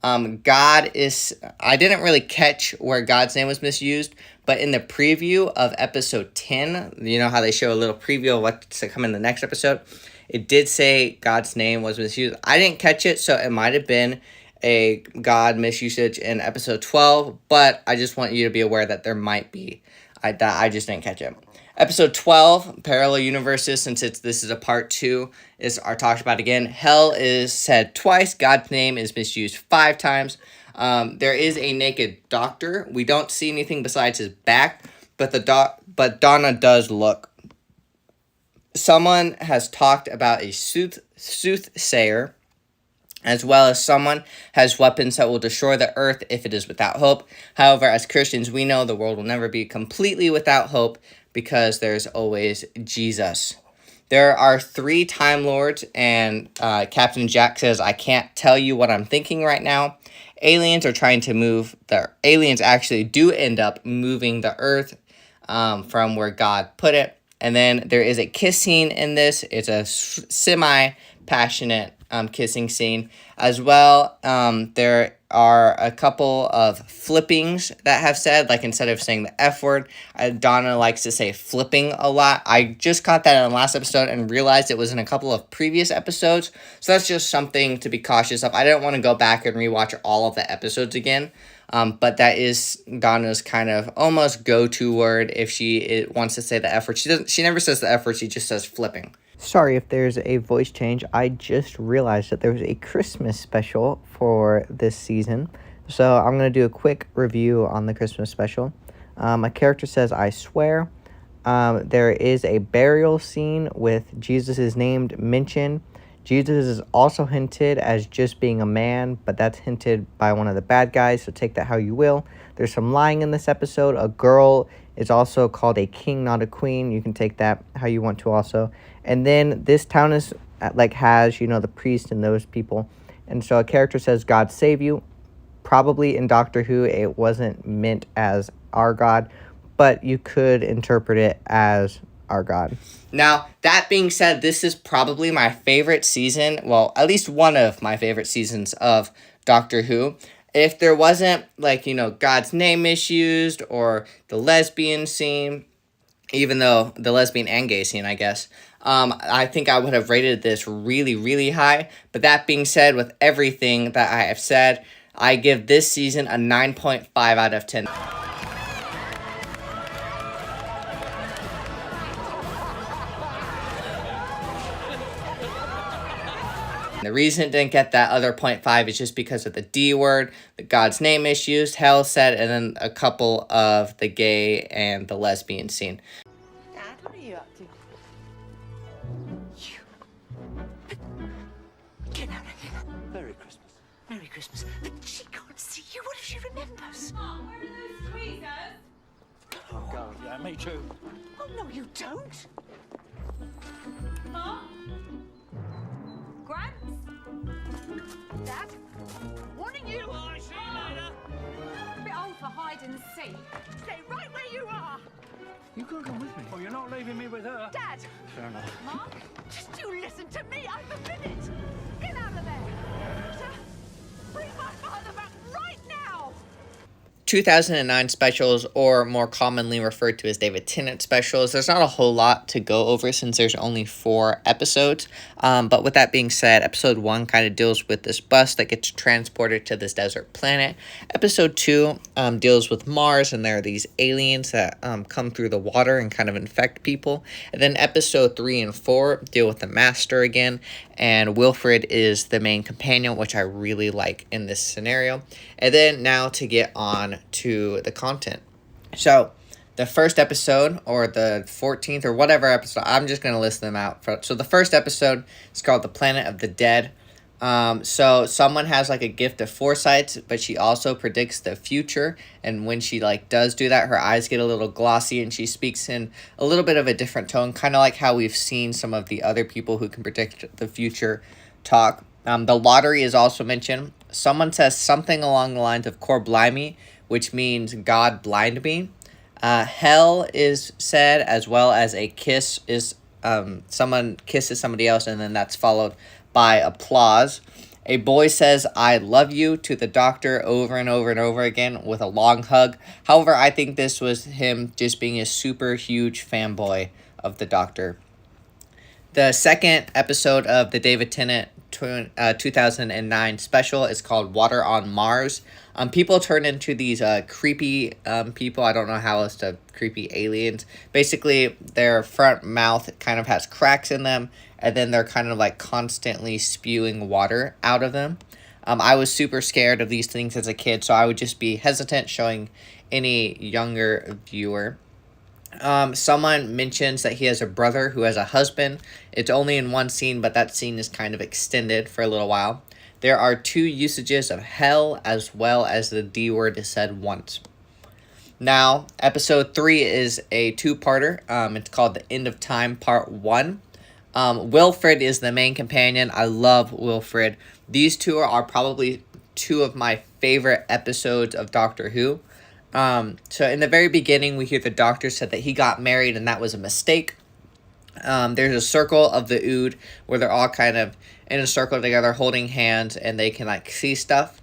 God is. I didn't really catch where God's name was misused, but in the preview of episode 10, you know how they show a little preview of what's to come in the next episode. It did say God's name was misused. I didn't catch it, so it might have been a God misusage in episode 12, but I just want you to be aware that there might be. I just didn't catch it. Episode 12, Parallel Universes, since this is a part 2, are talked about again. Hell is said twice. God's name is misused 5 times. There is a naked doctor. We don't see anything besides his back, but Donna does look. Someone has talked about a soothsayer, as well as someone has weapons that will destroy the earth if it is without hope. However, as Christians, we know the world will never be completely without hope, because there's always Jesus. There are 3 Time Lords, and Captain Jack says, I can't tell you what I'm thinking right now. Aliens are trying to move. The aliens actually do end up moving the earth from where God put it. And then there is a kiss scene in this. It's a semi-passionate kissing scene. As well, there are a couple of flippings that have said, like instead of saying the F word, Donna likes to say flipping a lot. I just caught that in the last episode and realized it was in a couple of previous episodes. So that's just something to be cautious of. I didn't want to go back and rewatch all of the episodes again. But that is Donna's kind of almost go-to word if she wants to say the F word. She never says the F word, she just says flipping. Sorry if there's a voice change. I just realized that there was a Christmas special for this season. So I'm going to do a quick review on the Christmas special. A character says, I swear. There is a burial scene with Jesus is named mentioned. Jesus is also hinted as just being a man, but that's hinted by one of the bad guys, so take that how you will. There's some lying in this episode. A girl is also called a king, not a queen. You can take that how you want to also. And then this town is has, the priest and those people. And so a character says, God save you. Probably in Doctor Who, it wasn't meant as our God, but you could interpret it as our God. Now, that being said, this is probably my favorite season. Well, at least one of my favorite seasons of Doctor Who. If there wasn't, God's name misused or the lesbian scene, even though the lesbian and gay scene, I guess, I think I would have rated this really, really high. But that being said, with everything that I have said, I give this season a 9.5 out of 10. The reason it didn't get that other 0.5 is just because of the D word, the God's name issues, hell said, and then a couple of the gay and the lesbian scene. Dad, what are you up to? Get out of here. Merry Christmas. Merry Christmas. But she can't see you. What if she remembers? Mom, where are those tweezers? Oh, God. Yeah, me too. Oh, no, you don't. Mom? Gramps? Dad, warning you. Bye, see you later. A bit old for hide and seek. Stay right where you are. You can't come with me. Oh, you're not leaving me with her. Dad, Fair enough. Mom? just you listen to me. I forbid it. Get out of there. Sir, bring my father back right now. 2009 specials, or more commonly referred to as David Tennant specials. There's not a whole lot to go over since there's only 4 episodes. But with that being said, episode 1 kind of deals with this bus that gets transported to this desert planet. Episode 2 deals with Mars, and there are these aliens that come through the water and kind of infect people. And then episode 3 and 4 deal with the Master again, and Wilfred is the main companion, which I really like in this scenario. And then now to get on to the content. So the first episode, or the 14th, or whatever episode, I'm just going to list them out. So the first episode is called The Planet of the Dead. So someone has a gift of foresight, but she also predicts the future. And when she does do that, her eyes get a little glossy and she speaks in a little bit of a different tone, kind of like how we've seen some of the other people who can predict the future talk. The lottery is also mentioned. Someone says something along the lines of Cor Blimey, which means God blind me. Hell is said, as well as a kiss is someone kisses somebody else, and then that's followed by applause. A boy says, I love you to the Doctor over and over and over again with a long hug. However, I think this was him just being a super huge fanboy of the Doctor. The second episode of the David Tennant 2009 special is called Water on Mars. People turn into these creepy people. I don't know how else to creepy aliens. Basically, their front mouth kind of has cracks in them, and then they're kind of constantly spewing water out of them. I was super scared of these things as a kid, so I would just be hesitant showing any younger viewer. Someone mentions that he has a brother who has a husband. It's only in one scene, but that scene is kind of extended for a little while. There are 2 usages of hell, as well as the D word is said once. Now, episode 3 is a 2-parter. It's called The End of Time Part 1. Wilfred is the main companion. I love Wilfred. These 2 are probably 2 of my favorite episodes of Doctor Who. So in the very beginning, we hear the Doctor said that he got married and that was a mistake. There's a circle of the Ood where they're all kind of in a circle together holding hands and they can see stuff.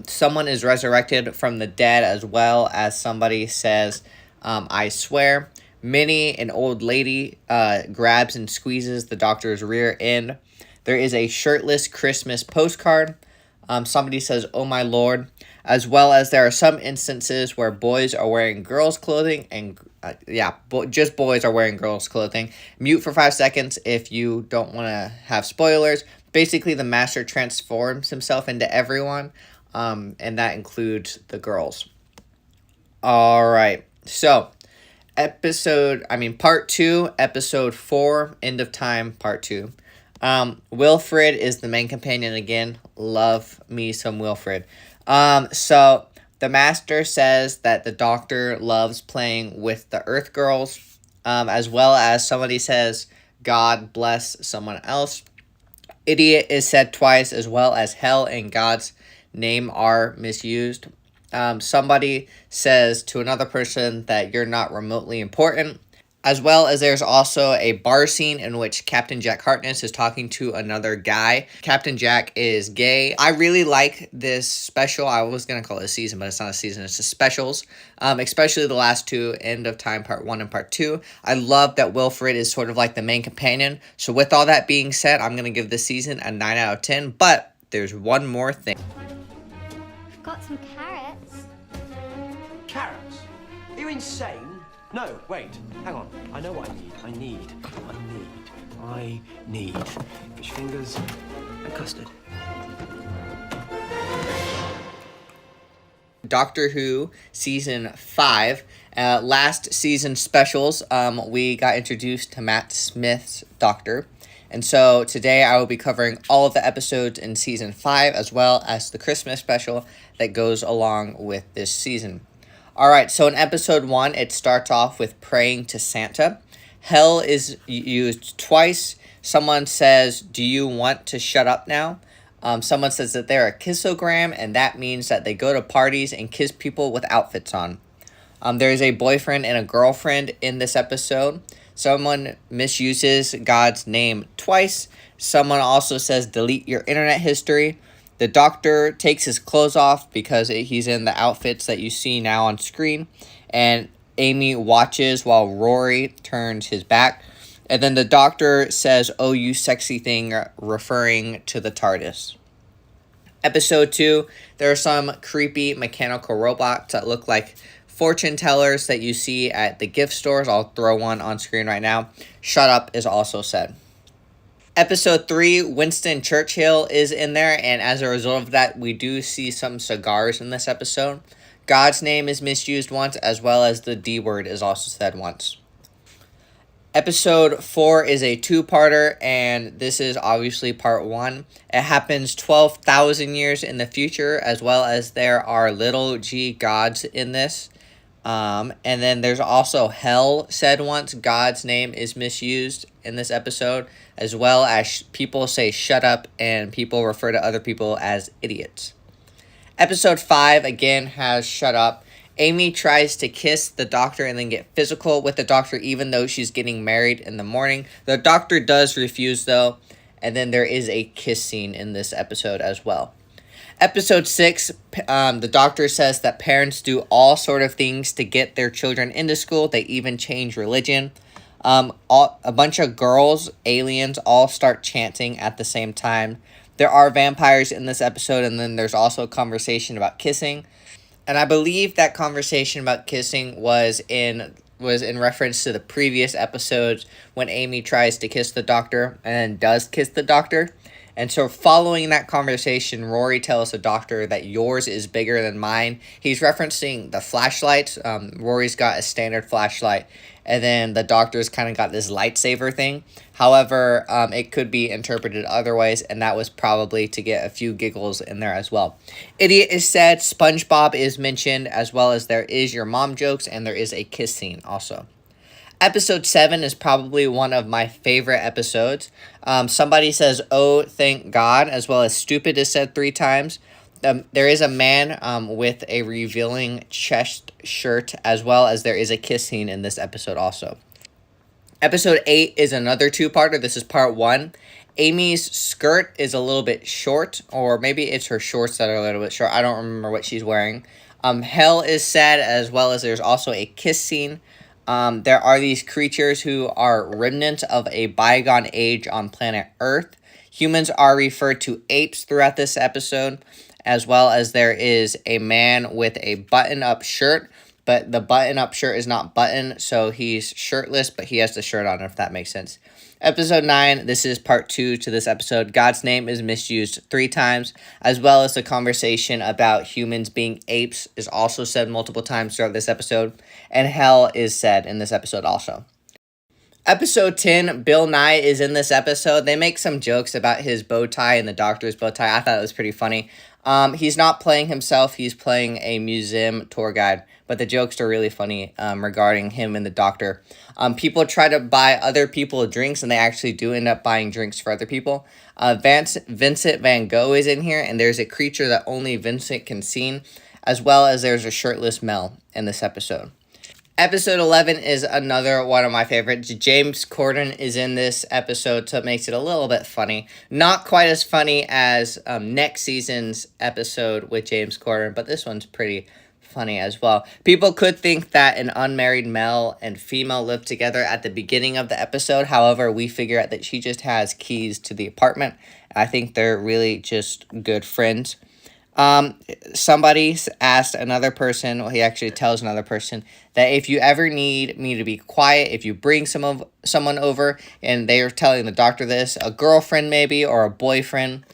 Someone is resurrected from the dead, as well as somebody says, I swear. Minnie, an old lady, grabs and squeezes the Doctor's rear end. There is a shirtless Christmas postcard. Somebody says, oh my lord. As well as there are some instances where boys are wearing girls' clothing and, just boys are wearing girls' clothing. Mute for 5 seconds if you don't want to have spoilers. Basically, the Master transforms himself into everyone. and that includes the girls. All right, so part 2, episode 4, End of Time, part 2. Wilfred is the main companion again. Love me some Wilfred. So the master says that the doctor loves playing with the Earth girls, as well as somebody says, God bless someone else. Idiot is said twice, as well as hell and God's name are misused. Somebody says to another person that you're not remotely important, as well as there's also a bar scene in which Captain Jack Harkness is talking to another guy. Captain Jack is gay. I really like this special. I was going to call it a season, but it's not a season. It's just specials, especially the last two, End of Time Part 1 and Part 2. I love that Wilfred is sort of like the main companion. So with all that being said, I'm going to give this season a 9 out of 10. But there's one more thing. Got some carrots. Carrots? Are you insane? No, wait, hang on. I know what I need. I need fish fingers and custard. Doctor Who Season 5. Last season specials, we got introduced to Matt Smith's Doctor. And so today I will be covering all of the episodes in Season 5, as well as the Christmas special that goes along with this season. Alright, so in episode 1, it starts off with praying to Santa. Hell is used twice. Someone says, do you want to shut up now? Someone says that they're a kissogram, and that means that they go to parties and kiss people with outfits on. There's a boyfriend and a girlfriend in this episode. Someone misuses God's name twice. Someone also says, delete your internet history. The doctor takes his clothes off because he's in the outfits that you see now on screen. And Amy watches while Rory turns his back. And then the doctor says, oh, you sexy thing, referring to the TARDIS. Episode 2, there are some creepy mechanical robots that look like fortune tellers that you see at the gift stores. I'll throw one on screen right now. Shut up is also said. Episode 3, Winston Churchill is in there, and as a result of that, we do see some cigars in this episode. God's name is misused once, as well as the D word is also said once. Episode 4 is a two-parter, and this is obviously part 1. It happens 12,000 years in the future, as well as there are little g gods in this. And then there's also hell said once. God's name is misused in this episode, as well as people say shut up, and people refer to other people as idiots. Episode 5, again, has shut up. Amy tries to kiss the doctor and then get physical with the doctor, even though she's getting married in the morning. The doctor does refuse, though, and then there is a kiss scene in this episode as well. Episode 6, the doctor says that parents do all sort of things to get their children into school. They even change religion. A bunch of girls, aliens, all start chanting at the same time. There are vampires in this episode, and then there's also a conversation about kissing. And I believe that conversation about kissing was in reference to the previous episodes when Amy tries to kiss the doctor and then does kiss the doctor. And so following that conversation, Rory tells the doctor that yours is bigger than mine. He's referencing the flashlights. Rory's got a standard flashlight, and then the doctor's kind of got this lightsaber thing. However, it could be interpreted other ways, and that was probably to get a few giggles in there as well. Idiot is said, SpongeBob is mentioned, as well as there is your mom jokes, and there is a kiss scene also. Episode 7 is probably one of my favorite episodes. Somebody says, oh, thank God, as well as stupid is said 3 times. There is a man with a revealing chest shirt, as well as there is a kiss scene in this episode also. Episode 8 is another two-parter. This is part 1. Amy's skirt is a little bit short, or maybe it's her shorts that are a little bit short. I don't remember what she's wearing. Hell is said, as well as there's also a kiss scene. There are these creatures who are remnants of a bygone age on planet Earth. Humans are referred to apes throughout this episode, as well as there is a man with a button-up shirt but the button-up shirt is not buttoned, so he's shirtless, but he has the shirt on, if that makes sense. Episode 9, this is part 2 to this episode. God's name is misused 3 times, as well as the conversation about humans being apes is also said multiple times throughout this episode, and hell is said in this episode also. Episode 10, Bill Nye is in this episode. They make some jokes about his bow tie and the doctor's bow tie. I thought it was pretty funny. He's not playing himself. He's playing a museum tour guide. But the jokes are really funny regarding him and the doctor. People try to buy other people drinks, and they actually do end up buying drinks for other people. Vincent Van Gogh is in here, and there's a creature that only Vincent can see, as well as there's a shirtless Mel in this episode. Episode 11 is another one of my favorites. James Corden is in this episode, so it makes it a little bit funny. Not quite as funny as next season's episode with James Corden, but this one's pretty funny as well. People could think that an unmarried male and female live together at the beginning of the episode. However, we figure out that she just has keys to the apartment. I think they're really just good friends. Somebody asked another person, well, he actually tells another person that if you ever need me to be quiet, if you bring someone over, and they are telling the doctor this, a girlfriend maybe, or a boyfriend,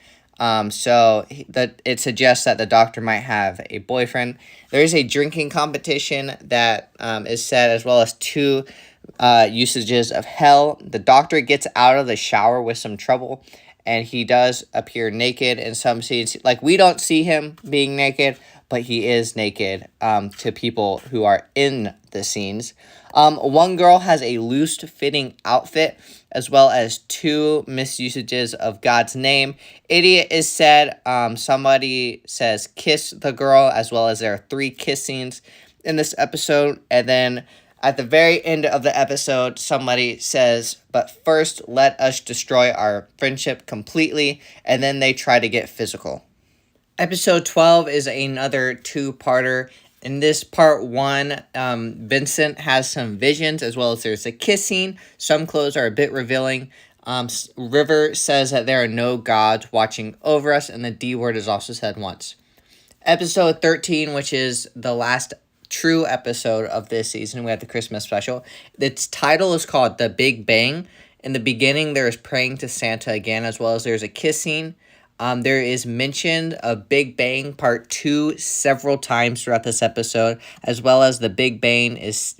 so it suggests that the doctor might have a boyfriend. There is a drinking competition that is said, as well as 2 usages of hell. The doctor gets out of the shower with some trouble, and he does appear naked in some scenes. Like, we don't see him being naked, but he is naked to people who are in the scenes. One girl has a loose-fitting outfit, as well as 2 misusages of God's name. Idiot is said. Somebody says kiss the girl, as well as there are 3 kiss scenes in this episode. And then at the very end of the episode, somebody says, but first let us destroy our friendship completely, and then they try to get physical. Episode 12 is another 2-parter. In this part 1, Vincent has some visions, as well as there's a kiss scene. Some clothes are a bit revealing. River says that there are no gods watching over us, and the D word is also said once. Episode 13, which is the last true episode of this season, we have the Christmas special. Its title is called The Big Bang. In the beginning, there is praying to Santa again, as well as there's a kiss scene. There is mention of Big Bang Part 2 several times throughout this episode, as well as the Big Bang is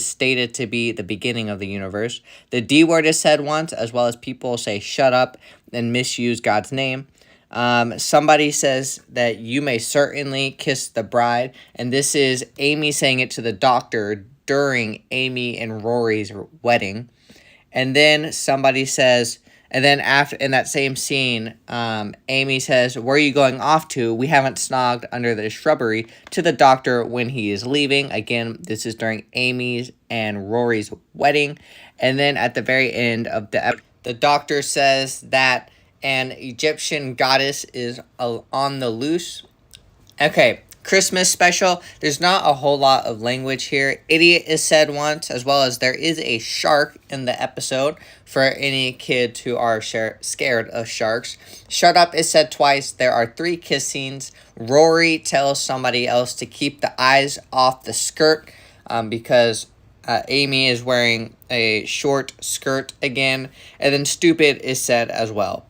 stated to be the beginning of the universe. The D word is said once, as well as people say shut up and misuse God's name. Somebody says that you may certainly kiss the bride, and this is Amy saying it to the doctor during Amy and Rory's wedding. And then somebody says, and then after in that same scene, Amy says, where are you going off to? We haven't snogged under the shrubbery, to the doctor when he is leaving. Again, this is during Amy's and Rory's wedding. And then at the very end of the doctor says that an Egyptian goddess is on the loose. Okay, Christmas special. There's not a whole lot of language here. Idiot is said once, as well as there is a shark in the episode for any kids who are scared of sharks. Shut up is said twice. There are 3 kiss scenes. Rory tells somebody else to keep the eyes off the skirt because Amy is wearing a short skirt again. And then stupid is said as well.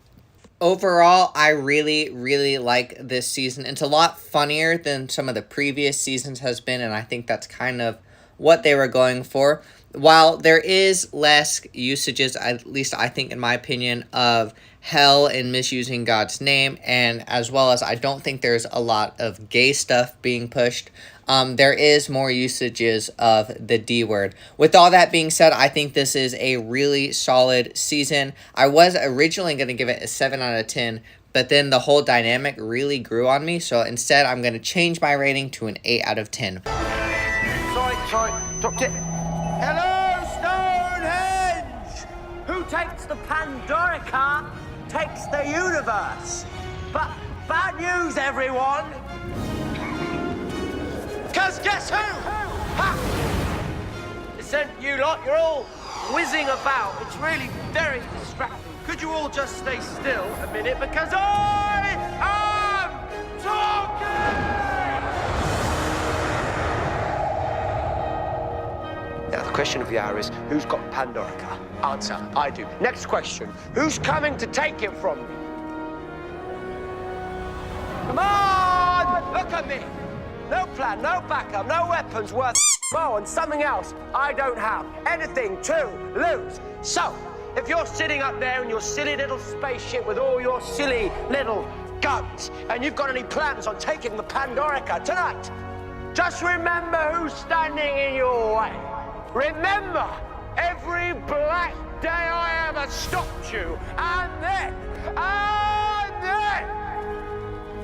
Overall, I really, really like this season. It's a lot funnier than some of the previous seasons has been, and I think that's kind of what they were going for. While there is less usages, at least I think in my opinion, of hell and misusing God's name, and as well as I don't think there's a lot of gay stuff being pushed, there is more usages of the D word. With all that being said, I think this is a really solid season. I was originally going to give it a 7 out of 10, but then the whole dynamic really grew on me, so instead I'm going to change my rating to an 8 out of 10. Sorry, dropped it. Hello, Stonehenge! Who takes the Pandorica takes the universe. But bad news, everyone! Because guess who? Ha! Listen, you lot, you're all whizzing about. It's really very distracting. Could you all just stay still a minute? Because I am talking! Question of the hour is, who's got Pandorica? Answer, I do. Next question, who's coming to take it from me? Come on! Look at me! No plan, no backup, no weapons worth bow and something else I don't have. Anything to lose. So, if you're sitting up there in your silly little spaceship with all your silly little guns, and you've got any plans on taking the Pandorica tonight, just remember who's standing in your way. Remember every black day I ever stopped you, and then,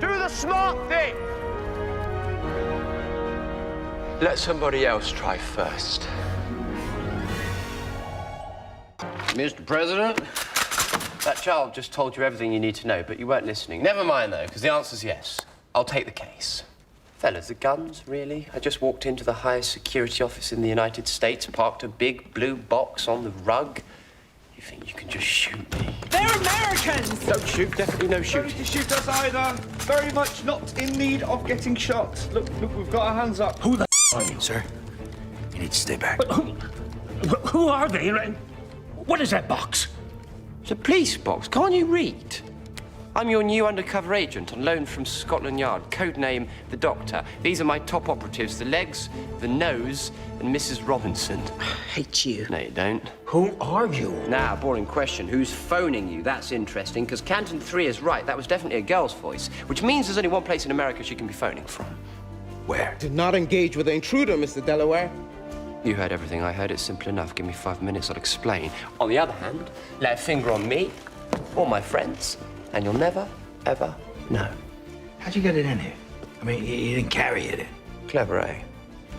do the smart thing. Let somebody else try first. Mr. President, that child just told you everything you need to know, but you weren't listening. Never mind, though, because the answer's yes. I'll take the case. Fellas, the guns, really? I just walked into the highest security office in the United States, parked a big blue box on the rug. You think you can just shoot me? They're Americans! Don't shoot, definitely no Don't shoot. need to shoot us either. Very much not in need of getting shot. Look, we've got our hands up. Who the are you, sir? You need to stay back. But who are they? And what is that box? It's a police box. Can't you read? I'm your new undercover agent on loan from Scotland Yard. Codename The Doctor. These are my top operatives. The Legs, the Nose, and Mrs. Robinson. I hate you. No, you don't. Who are you? Now, boring question. Who's phoning you? That's interesting, because Canton 3 is right. That was definitely a girl's voice, which means there's only one place in America she can be phoning from. Where? Do not engage with the intruder, Mr. Delaware. You heard everything I heard. It's simple enough. Give me 5 minutes, I'll explain. On the other hand, lay a finger on me or my friends, and you'll never, ever know. How'd you get it in here? I mean, you didn't carry it in. Clever, eh?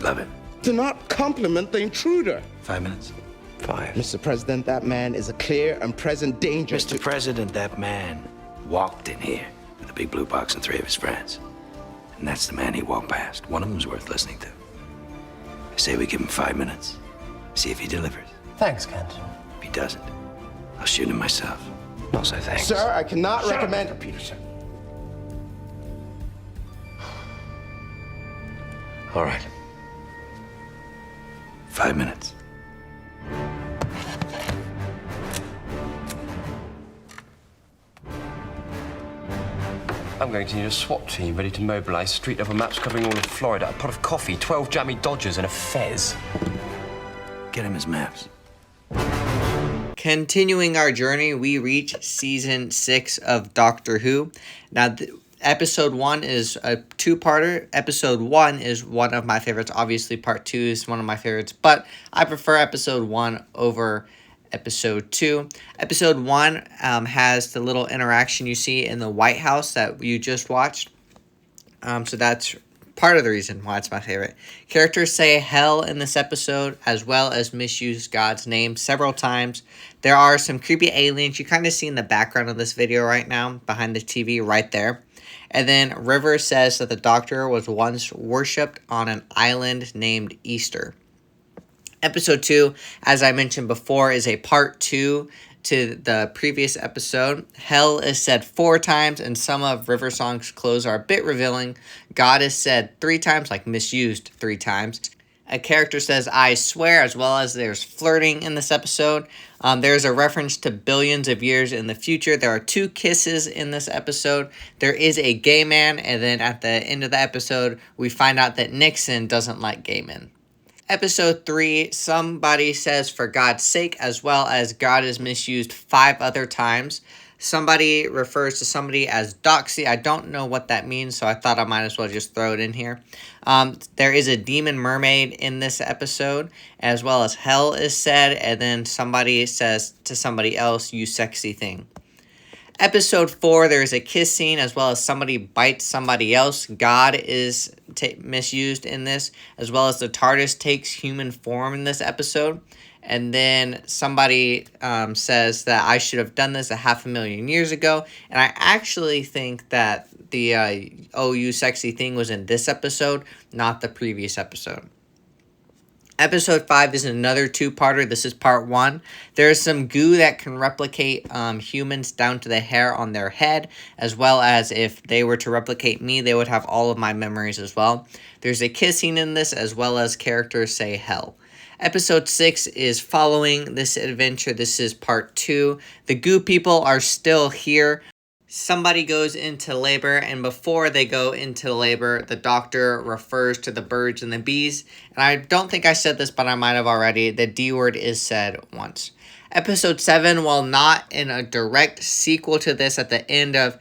Love it. Do not compliment the intruder. 5 minutes. 5. Mr. President, that man is a clear and present danger Mr. President, that man walked in here with a big blue box and 3 of his friends. And that's the man he walked past. One of them's worth listening to. I say we give him 5 minutes. See if he delivers. Thanks, Canton. If he doesn't, I'll shoot him myself. Not so thanks. Sir, I cannot recommend... Mr. Peterson. All right. 5 minutes. I'm going to need a SWAT team ready to mobilize, street level maps covering all of Florida, a pot of coffee, 12 jammy Dodgers, and a fez. Get him his maps. Continuing our journey, we reach season 6 of Doctor Who. Now, episode 1 is a two-parter. Episode 1 is one of my favorites. Obviously, part 2 is one of my favorites, but I prefer episode 1 over episode 2. Episode 1 has the little interaction you see in the White House that you just watched. So that's part of the reason why it's my favorite. Characters say hell in this episode, as well as misuse God's name several times. There are some creepy aliens. You kind of see in the background of this video right now, behind the TV right there. And then River says that the Doctor was once worshipped on an island named Easter. Episode 2, as I mentioned before, is a part 2 to the previous episode. Hell is said 4 times, and some of River Song's clothes are a bit revealing. God is said 3 times, like misused 3 times. A character says, I swear, as well as there's flirting in this episode. There's a reference to billions of years in the future. There are 2 kisses in this episode. There is a gay man, and then at the end of the episode, we find out that Nixon doesn't like gay men. Episode 3, somebody says for God's sake, as well as God is misused 5 other times. Somebody refers to somebody as doxy. I don't know what that means, so I thought I might as well just throw it in here. There is a demon mermaid in this episode, as well as hell is said, and then somebody says to somebody else, you sexy thing. Episode 4, there's a kiss scene, as well as somebody bites somebody else. God is misused in this, as well as the TARDIS takes human form in this episode. And then somebody says that I should have done this 500,000 years ago. And I actually think that the oh, you sexy thing was in this episode, not the previous episode. Episode 5 is another 2-parter. This is part 1. There's some goo that can replicate humans down to the hair on their head, as well as if they were to replicate me, they would have all of my memories as well. There's a kiss scene in this, as well as characters say hell. Episode 6 is following this adventure. This is part 2. The goo people are still here. Somebody goes into labor, and before they go into labor, the doctor refers to the birds and the bees. And I don't think I said this, but I might have already. The D word is said once. Episode 7, while not in a direct sequel to this, at the end of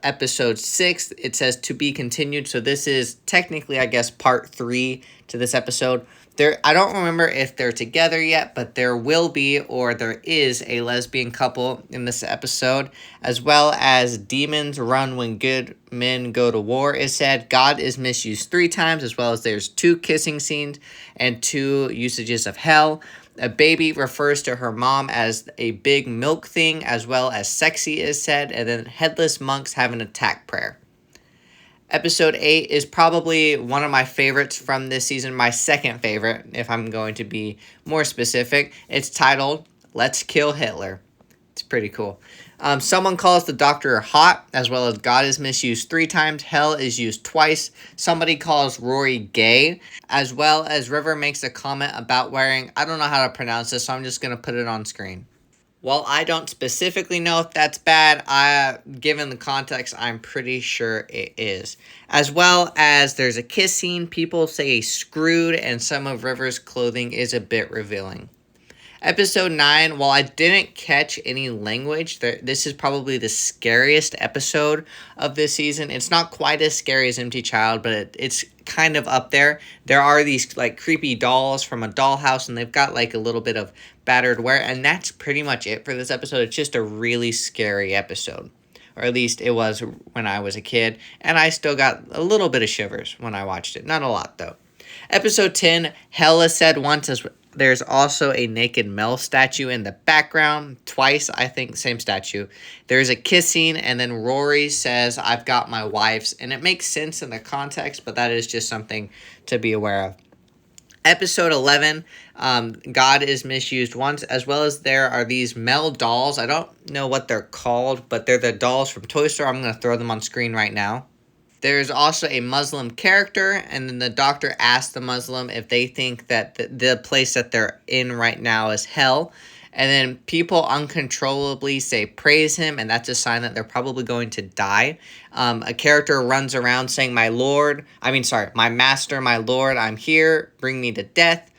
episode 6, it says to be continued. So this is technically, I guess, part 3 to this episode. I don't remember if they're together yet, but there will be, or there is, a lesbian couple in this episode, as well as demons run when good men go to war is said. God is misused 3 times, as well as there's 2 kissing scenes and 2 usages of hell. A baby refers to her mom as a big milk thing, as well as sexy is said, and then headless monks have an attack prayer. Episode 8 is probably one of my favorites from this season, my second favorite, if I'm going to be more specific. It's titled, Let's Kill Hitler. It's pretty cool. Someone calls the doctor hot, as well as God is misused 3 times, hell is used twice. Somebody calls Rory gay, as well as River makes a comment about wearing, I don't know how to pronounce this, so I'm just going to put it on screen. While I don't specifically know if that's bad, given the context, I'm pretty sure it is. As well as there's a kiss scene, people say screwed, and some of River's clothing is a bit revealing. Episode 9, while I didn't catch any language, this is probably the scariest episode of this season. It's not quite as scary as Empty Child, but it's kind of up there. There are these like creepy dolls from a dollhouse, and they've got like a little bit of battered wear, and that's pretty much it for this episode. It's just a really scary episode. Or at least it was when I was a kid, and I still got a little bit of shivers when I watched it. Not a lot, though. Episode 10, hell is said once, as there's also a naked Mel statue in the background. Twice, I think, same statue. There's a kiss scene, and then Rory says, I've got my wife's. And it makes sense in the context, but that is just something to be aware of. Episode 11, God is misused once, as well as there are these Mel dolls. I don't know what they're called, but they're the dolls from Toy Story. I'm going to throw them on screen right now. There's also a Muslim character, and then the doctor asks the Muslim if they think that the place that they're in right now is hell. And then people uncontrollably say praise him, and that's a sign that they're probably going to die. A character runs around saying, my master, my lord, I'm here, bring me to death.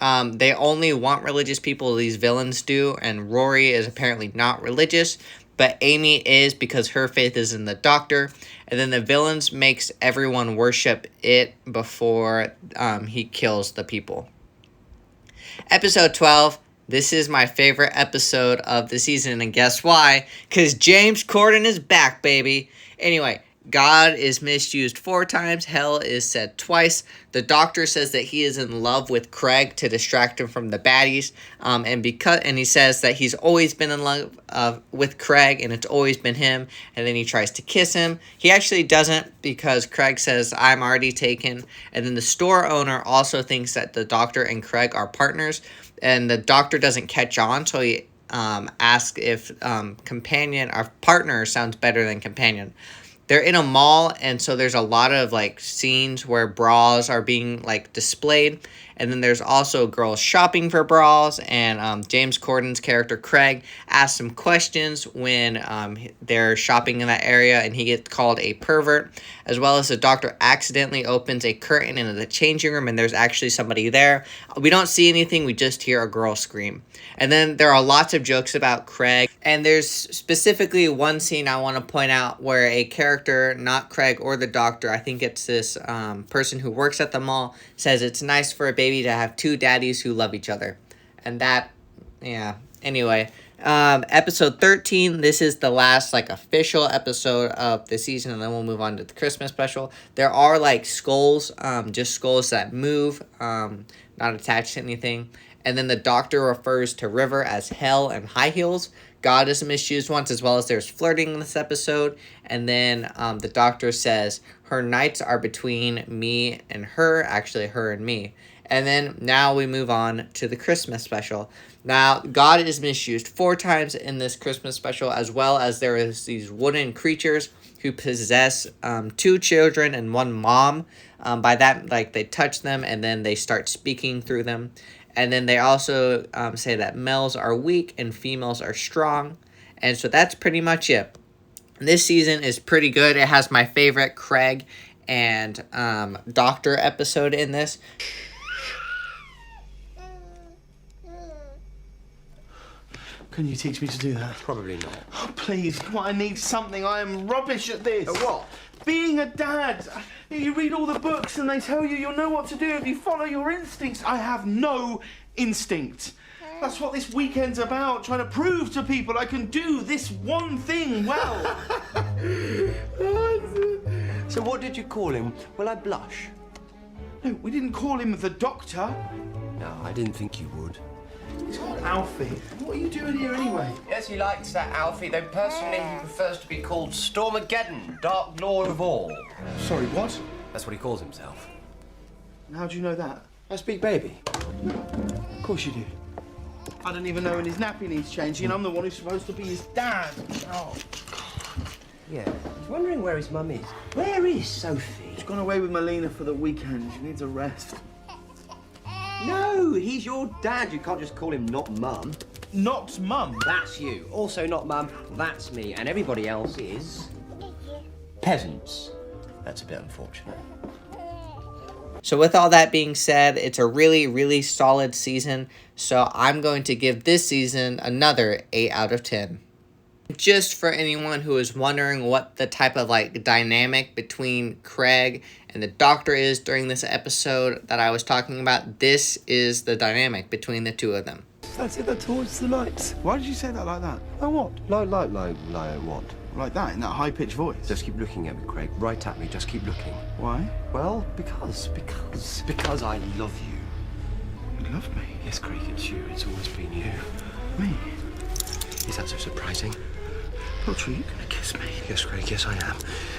They only want religious people, these villains do, and Rory is apparently not religious, but Amy is because her faith is in the doctor. And then the villains makes everyone worship it before he kills the people. Episode 12. This is my favorite episode of the season, and guess why? Because James Corden is back, baby. Anyway, God is misused 4 times. Hell is said twice. The doctor says that he is in love with Craig to distract him from the baddies. And he says that he's always been in love with Craig, and it's always been him. And then he tries to kiss him. He actually doesn't, because Craig says, I'm already taken. And then the store owner also thinks that the doctor and Craig are partners. And the doctor doesn't catch on, so he asks if companion or partner sounds better than companion. They're in a mall, and so there's a lot of like scenes where bras are being like displayed, and then there's also girls shopping for bras, and James Corden's character Craig asks some questions when they're shopping in that area, and he gets called a pervert, as well as the doctor accidentally opens a curtain into the changing room, and there's actually somebody there. We don't see anything, we just hear a girl scream. And then there are lots of jokes about Craig, and there's specifically one scene I want to point out where a character, not Craig or the doctor, I think it's this person who works at the mall, says it's nice for a baby to have 2 daddies who love each other. And that, yeah, anyway. Episode 13, this is the last like official episode of the season, and then we'll move on to the Christmas special. There are like skulls, just skulls that move, not attached to anything. And then the doctor refers to River as hell and high heels. God is misused once, as well as there's flirting in this episode. And then the doctor says her nights are between me and her, actually her and me. And then now we move on to the Christmas special. Now, God is misused 4 times in this Christmas special, as well as there is these wooden creatures who possess 2 children and 1 mom. By that, like, they touch them, and then they start speaking through them. And then they also say that males are weak and females are strong. And so that's pretty much it. This season is pretty good. It has my favorite Craig and Doctor episode in this. Can you teach me to do that? Probably not. Oh, please, I need something. I am rubbish at this. At what? Being a dad. You read all the books and they tell you you'll know what to do if you follow your instincts. I have no instinct. That's what this weekend's about, trying to prove to people I can do this one thing well. So what did you call him? Will I blush? No, we didn't call him the Doctor. No, I didn't think you would. It's called Alfie. What are you doing here anyway? Yes, he likes that, Alfie, though personally he prefers to be called Stormageddon, Dark Lord of all. Sorry, what? That's what he calls himself. How do you know that? I speak baby. Of course you do. I don't even know when his nappy needs changing, and I'm the one who's supposed to be his dad. Oh. Yeah, I was wondering where his mum is. Where is Sophie? He's gone away with Melina for the weekend. She needs a rest. No, he's your dad. You can't just call him not mum. Not mum? That's you. Also not mum, that's me. And everybody else is... peasants. That's a bit unfortunate. So with all that being said, it's a really, really solid season. So I'm going to give this season another 8 out of 10. Just for anyone who is wondering what the type of like dynamic between Craig and the Doctor is during this episode that I was talking about, this is the dynamic between the two of them. That's it, towards the lights. Why did you say that like that? Like what? Like what? Like that, in that high-pitched voice? Just keep looking at me, Craig. Right at me, just keep looking. Why? Well, because I love you. You love me? Yes, Craig, it's you. It's always been you. Me? Is that so surprising? Potter, are you gonna kiss me? Yes, Craig, yes, I am.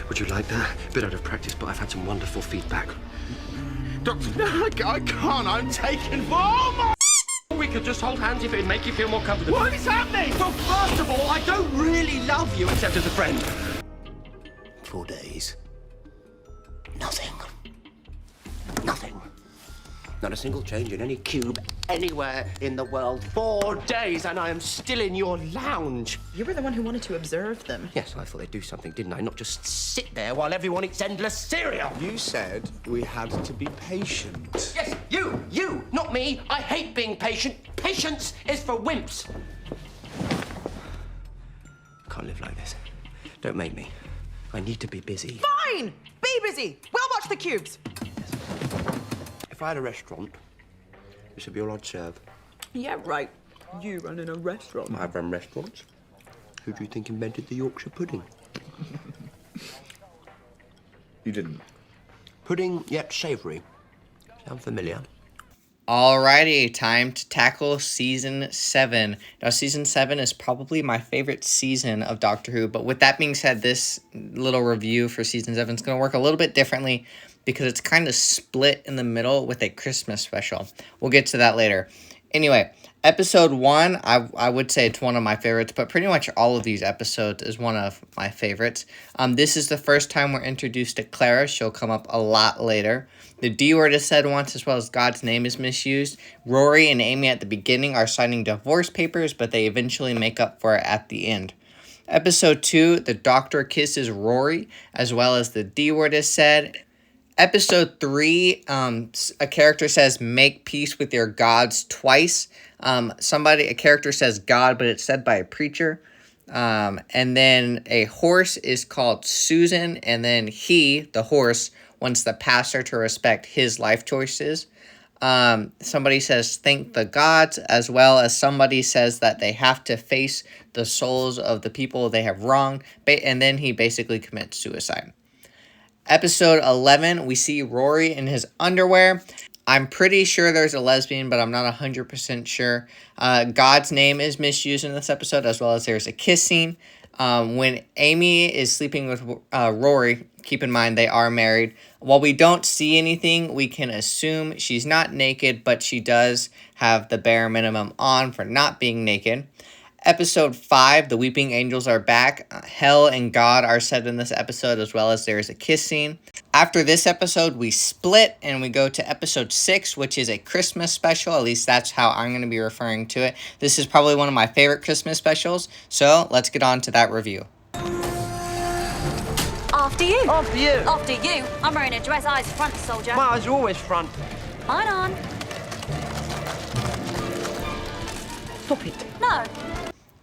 Would you like that? A bit out of practice, but I've had some wonderful feedback. Doctor, no, I can't. I'm taken. Oh, my... We could just hold hands if it'd make you feel more comfortable. What is happening? Well, first of all, I don't really love you except as a friend. 4 days. Nothing. Nothing. Not a single change in any cube anywhere in the world. 4 days, and I am still in your lounge. You were the one who wanted to observe them. Yes, I thought they'd do something, didn't I? Not just sit there while everyone eats endless cereal. You said we had to be patient. Yes, you, not me. I hate being patient. Patience is for wimps. I can't live like this. Don't make me. I need to be busy. Fine! Be busy. We'll watch the cubes. If I had a restaurant, this would be all I'd serve. Yeah, right. You running a restaurant. I've run restaurants. Who do you think invented the Yorkshire pudding? You didn't. Pudding, yet savoury. Sound familiar? Alrighty, time to tackle Season 7. Now, Season 7 is probably my favorite season of Doctor Who, but with that being said, this little review for Season 7 is going to work a little bit differently because it's kind of split in the middle with a Christmas special. We'll get to that later. Anyway, Episode 1, I would say it's one of my favorites, but pretty much all of these episodes is one of my favorites. This is the first time we're introduced to Clara. She'll come up a lot later. The D word is said once, as well as God's name is misused. Rory and Amy at the beginning are signing divorce papers, but they eventually make up for it at the end. Episode 2, the Doctor kisses Rory, as well as the D word is said. Episode 3, a character says, make peace with your gods twice. A character says God, but it's said by a preacher. And then a horse is called Susan, and then he, the horse, wants the pastor to respect his life choices. Somebody says, thank the gods, as well as somebody says that they have to face the souls of the people they have wronged, and then he basically commits suicide. Episode 11, we see Rory in his underwear. I'm pretty sure there's a lesbian, but I'm not 100% sure. God's name is misused in this episode, as well as there's a kiss scene. When Amy is sleeping with Rory, keep in mind they are married. While we don't see anything, we can assume she's not naked, but she does have the bare minimum on for not being naked. Episode 5, the Weeping Angels are back. Hell and God are said in this episode, as well as there's a kiss scene. After this episode, we split and we go to episode 6, which is a Christmas special. At least that's how I'm going to be referring to it. This is probably one of my favorite Christmas specials. So let's get on to that review. After you. After you. After you. I'm wearing a dress, eyes front, soldier. My eyes are always front. Mine on. Stop it. No.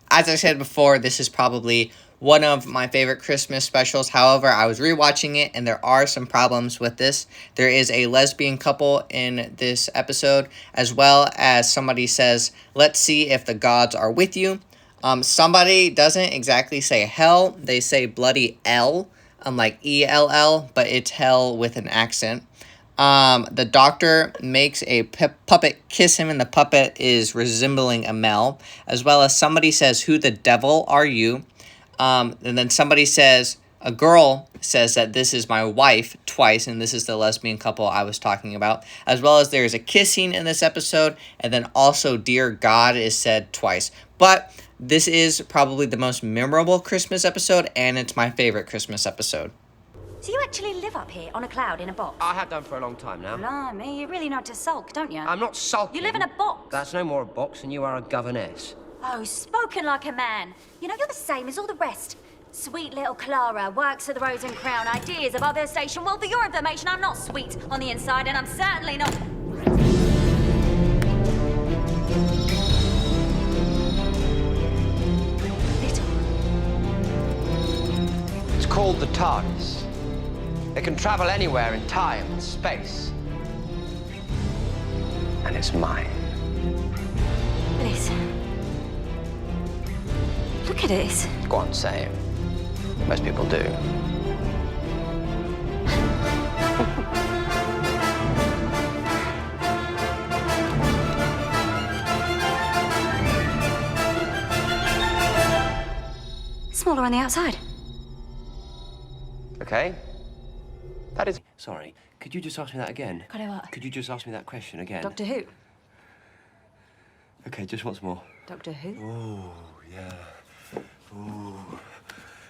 As I said before, this is probably one of my favorite Christmas specials. However, I was rewatching it and there are some problems with this. There is a lesbian couple in this episode, as well as somebody says, "Let's see if the gods are with you." Somebody doesn't exactly say hell. They say bloody L, like E-L-L, but it's hell with an accent. The doctor makes a puppet kiss him, and the puppet is resembling a Mel, as well as somebody says, "Who the devil are you?" And then somebody says, a girl says that this is my wife twice, and this is the lesbian couple I was talking about, as well as there's a kissing in this episode, and then also "Dear God" is said twice. But this is probably the most memorable Christmas episode, and it's my favorite Christmas episode. So you actually live up here on a cloud in a box? I have done for a long time now. Blimey, you really know to sulk, don't you? I'm not sulking. You live in a box. That's no more a box than you are a governess. Oh, spoken like a man. You know, you're the same as all the rest. Sweet little Clara works at the Rose and Crown, ideas about their station. Well, for your information, I'm not sweet on the inside, and I'm certainly not... Little. It's called the TARDIS. It can travel anywhere in time and space. And it's mine. Bliss. Look at this. Go on, say it. Most people do. Smaller on the outside. Okay. That is... Sorry, could you just ask me that again? Got it what? Could you just ask me that question again? Doctor Who? Okay, just once more. Doctor Who? Oh, yeah. Oh.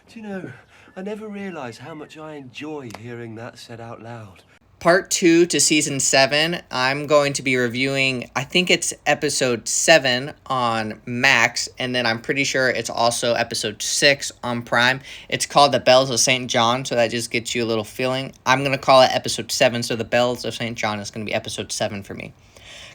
Do you know, I never realised how much I enjoy hearing that said out loud. Part 2 to season 7, I'm going to be reviewing, I think it's episode 7 on Max, and then I'm pretty sure it's also episode 6 on Prime. It's called The Bells of St. John, so that just gets you a little feeling. I'm going to call it episode 7, so The Bells of St. John is going to be episode 7 for me.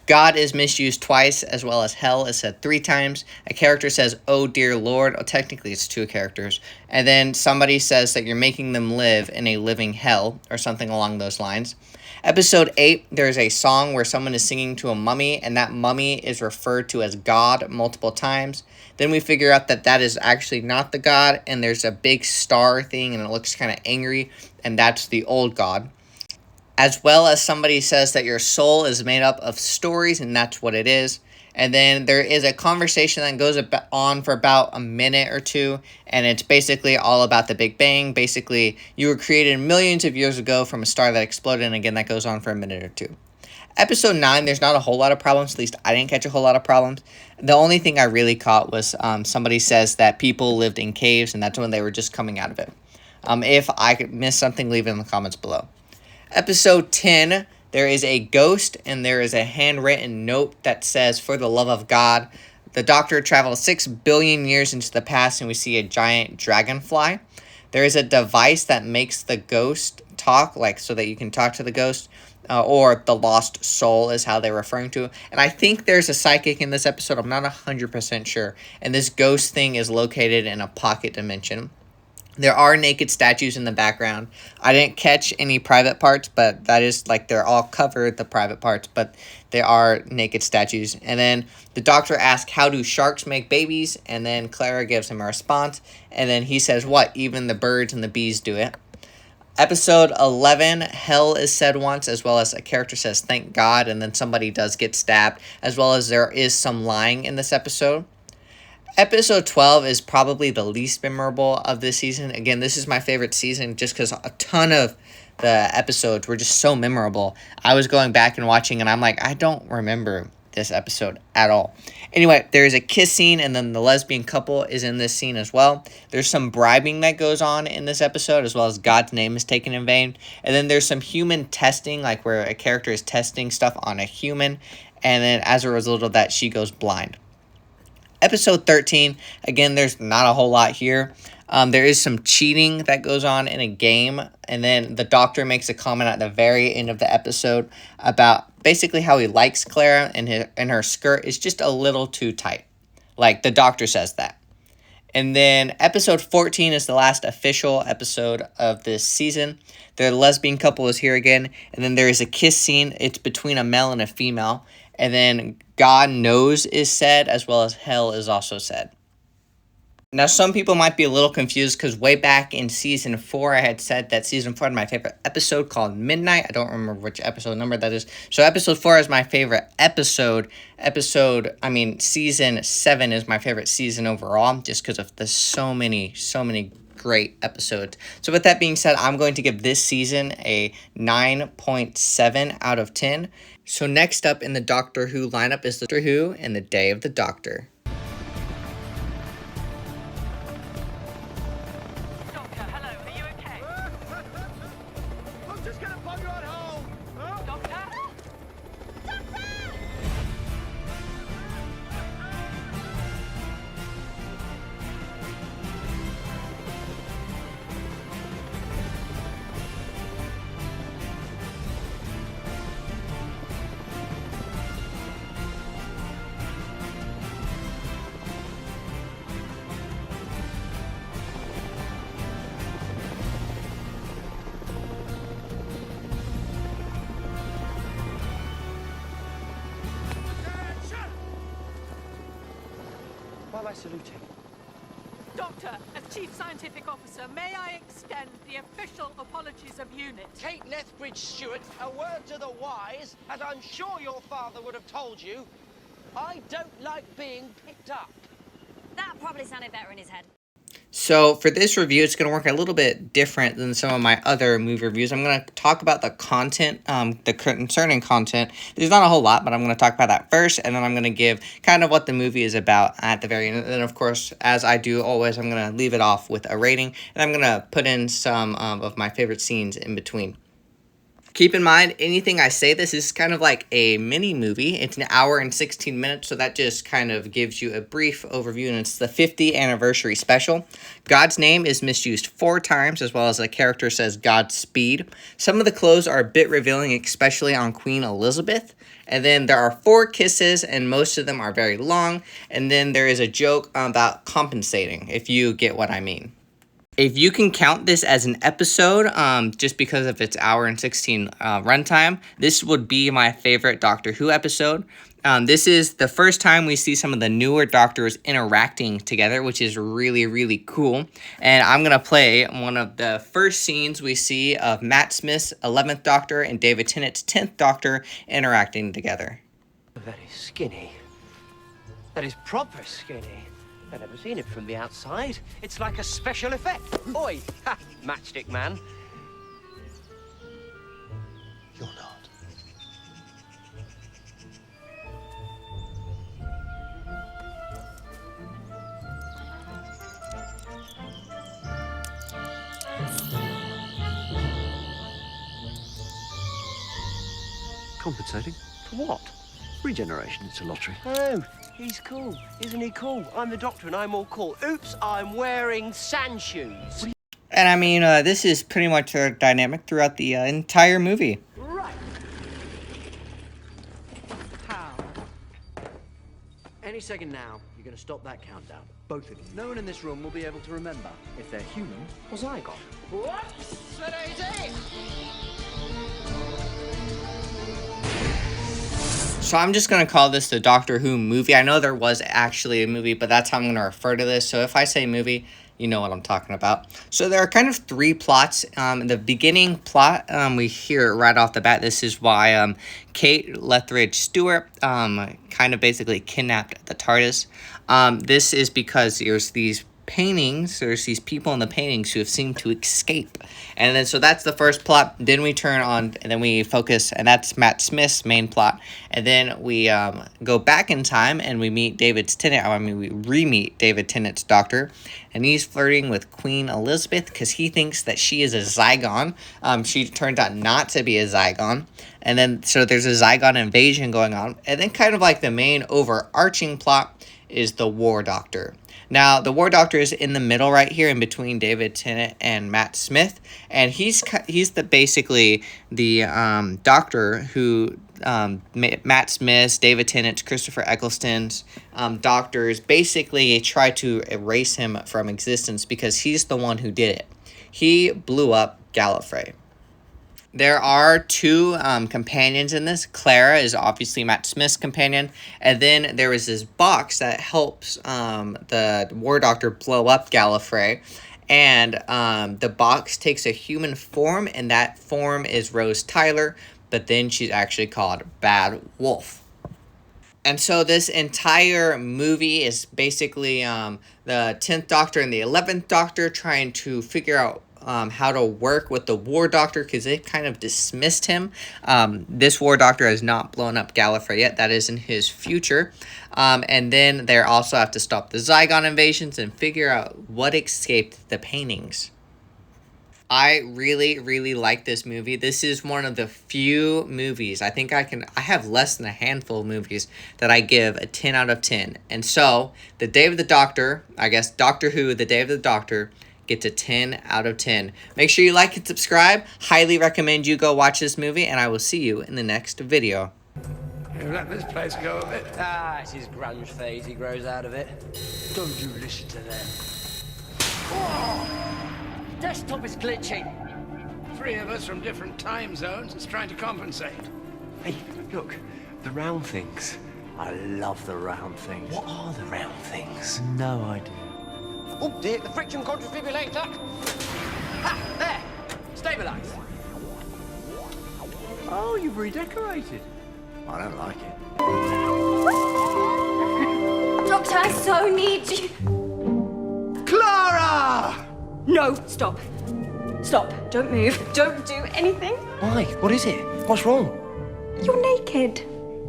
God is misused twice, as well as hell is said 3 times. A character says, "Oh dear Lord." Oh, technically it's 2 characters. And then somebody says that you're making them live in a living hell, or something along those lines. Episode 8, there's a song where someone is singing to a mummy, and that mummy is referred to as God multiple times. Then we figure out that that is actually not the God, and there's a big star thing, and it looks kind of angry, and that's the old God. As well as somebody says that your soul is made up of stories, and that's what it is. And then there is a conversation that goes on for about a minute or 2, and it's basically all about the Big Bang. Basically, you were created millions of years ago from a star that exploded, and again, that goes on for a minute or 2. Episode 9, there's not a whole lot of problems, at least I didn't catch a whole lot of problems. The only thing I really caught was somebody says that people lived in caves, and that's when they were just coming out of it. If I could miss something, leave it in the comments below. Episode 10, there is a ghost and there is a handwritten note that says, "For the love of God." The Doctor travels 6 billion years into the past and we see a giant dragonfly. There is a device that makes the ghost talk, like so that you can talk to the ghost, or the lost soul is how they're referring to it. And I think there's a psychic in this episode, I'm not 100% sure. And this ghost thing is located in a pocket dimension. There are naked statues in the background. I didn't catch any private parts, but that is like they're all covered, the private parts, but there are naked statues. And then the Doctor asks, "How do sharks make babies?" And then Clara gives him a response. And then he says, "What? Even the birds and the bees do it." Episode 11, hell is said once, as well as a character says, "Thank God," and then somebody does get stabbed, as well as there is some lying in this episode. Episode 12 is probably the least memorable of this season. Again, this is my favorite season just because a ton of the episodes were just so memorable. I was going back and watching, and I'm like, I don't remember this episode at all. Anyway, there's a kiss scene, and then the lesbian couple is in this scene as well. There's some bribing that goes on in this episode, as well as God's name is taken in vain. And then there's some human testing, like where a character is testing stuff on a human, and then as a result of that, she goes blind. Episode 13, again, there's not a whole lot here. There is some cheating that goes on in a game, and then the doctor makes a comment at the very end of the episode about basically how he likes Clara, and her skirt is just a little too tight. Like, the doctor says that. And then episode 14 is the last official episode of this season. The lesbian couple is here again, and then there is a kiss scene. It's between a male and a female, and then God knows is said, as well as hell is also said. Now, some people might be a little confused because way back in season 4, I had said that season 4 had my favorite episode called Midnight. I don't remember which episode number that is. So episode 4 is my favorite episode. Season 7 is my favorite season overall, just because of the so many great episodes. So with that being said, I'm going to give this season a 9.7 out of 10. So next up in the Doctor Who lineup is the Doctor Who and the Day of the Doctor. Why am I saluting? Doctor, as Chief Scientific Officer, may I extend the official apologies of UNIT? Kate Lethbridge Stewart, a word to the wise, as I'm sure your father would have told you. I don't like being picked up. That probably sounded better in his head. So for this review, it's going to work a little bit different than some of my other movie reviews. I'm going to talk about the content, the concerning content. There's not a whole lot, but I'm going to talk about that first, and then I'm going to give kind of what the movie is about at the very end. And then, of course, as I do always, I'm going to leave it off with a rating, and I'm going to put in some of my favorite scenes in between. Keep in mind, anything I say, this is kind of like a mini movie. It's an hour and 16 minutes, so that just kind of gives you a brief overview, and it's the 50th anniversary special. God's name is misused 4 times, as well as a character says Godspeed. Some of the clothes are a bit revealing, especially on Queen Elizabeth. And then there are 4 kisses, and most of them are very long. And then there is a joke about compensating, if you get what I mean. If you can count this as an episode, just because of its hour and 16 runtime, this would be my favorite Doctor Who episode. This is the first time we see some of the newer Doctors interacting together, which is really, really cool. And I'm going to play one of the first scenes we see of Matt Smith's 11th Doctor and David Tennant's 10th Doctor interacting together. Very skinny. That is proper skinny. I've never seen it from the outside. It's like a special effect. Oi, ha, matchstick man. You're not. Compensating? For what? Regeneration, it's a lottery. Oh, he's cool. Isn't he cool? I'm the Doctor and I'm all cool. Oops, I'm wearing sand shoes. And I mean, this is pretty much their dynamic throughout the entire movie. Right. How? Any second now, you're going to stop that countdown. Both of you. No one in this room will be able to remember if they're human or Zygon. Whoops! So I'm just going to call this the Doctor Who movie. I know there was actually a movie, but that's how I'm going to refer to this. So if I say movie, you know what I'm talking about. So there are kind of 3 plots. The beginning plot, we hear right off the bat. This is why Kate Lethbridge Stewart kind of basically kidnapped the TARDIS. This is because there's these paintings. There's these people in the paintings who have seemed to escape. And then, so that's the first plot. Then we turn on, and then we focus, and that's Matt Smith's main plot. And then we go back in time, and we meet David's Tennant. I mean, we re-meet David Tennant's doctor. And he's flirting with Queen Elizabeth because he thinks that she is a Zygon. She turned out not to be a Zygon. And then, so there's a Zygon invasion going on. And then kind of like the main overarching plot is the War Doctor. Now, the War Doctor is in the middle right here in between David Tennant and Matt Smith. And he's basically the doctor who Matt Smith's, David Tennant's, Christopher Eccleston's doctors basically try to erase him from existence because he's the one who did it. He blew up Gallifrey. There are two companions in this. Clara is obviously Matt Smith's companion. And then there was this box that helps the War Doctor blow up Gallifrey. And the box takes a human form, and that form is Rose Tyler. But then she's actually called Bad Wolf. And so this entire movie is basically the 10th Doctor and the 11th Doctor trying to figure out how to work with the War Doctor because they kind of dismissed him. This War Doctor has not blown up Gallifrey yet. That is in his future. And then they also have to stop the Zygon invasions and figure out what escaped the paintings. I really, really like this movie. This is one of the few movies, I have less than a handful of movies that I give a 10 out of 10. And so, The Day of the Doctor, I guess Doctor Who, The Day of the Doctor, gets a 10 out of 10. Make sure you like and subscribe. Highly recommend you go watch this movie, and I will see you in the next video. You let this place go a bit. Ah, it's his grunge phase. He grows out of it. Don't you listen to them. Desktop is glitching. 3 of us from different time zones is trying to compensate. Hey, look, the round things. I love the round things. What are the round things? No idea. Oh dear, the friction quadrifibrillator. Ha, there. Stabilize. Oh, you've redecorated. I don't like it. Doctor, I so need you. Clara! No, stop. Stop. Don't move. Don't do anything. Why? What is it? What's wrong? You're naked.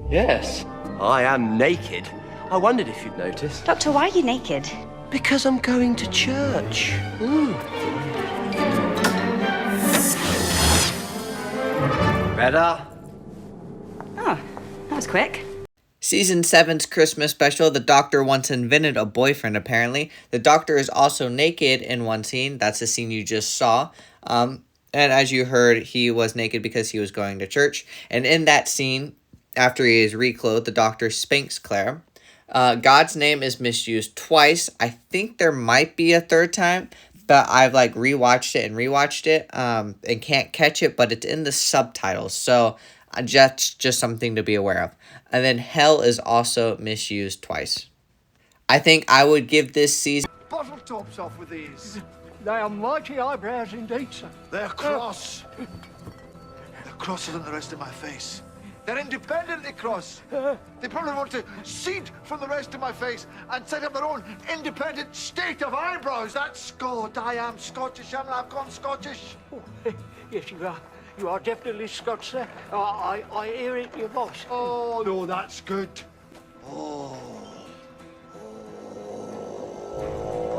Yes, I am naked. I wondered if you'd noticed. Doctor, why are you naked? Because I'm going to church. Better? Oh, that was quick. Season 7's Christmas special, the Doctor once invented a boyfriend, apparently. The Doctor is also naked in one scene. That's the scene you just saw. And as you heard, he was naked because he was going to church. And in that scene, after he is reclothed, the Doctor spanks Claire. God's name is misused twice. I think there might be a third time, but I've rewatched it and can't catch it, but it's in the subtitles. So just something to be aware of. And then hell is also misused twice. I think I would give this season... Bottle tops off with these. They are mighty eyebrows indeed, sir. They're cross. They're crosser than the rest of my face. They're independently cross. They probably want to seed from the rest of my face and set up their own independent state of eyebrows. That's God. I am Scottish, and I've gone Scottish. Oh, yes, you are. You are definitely Scotch, sir. I hear it in your voice. Oh, no, that's good. Oh,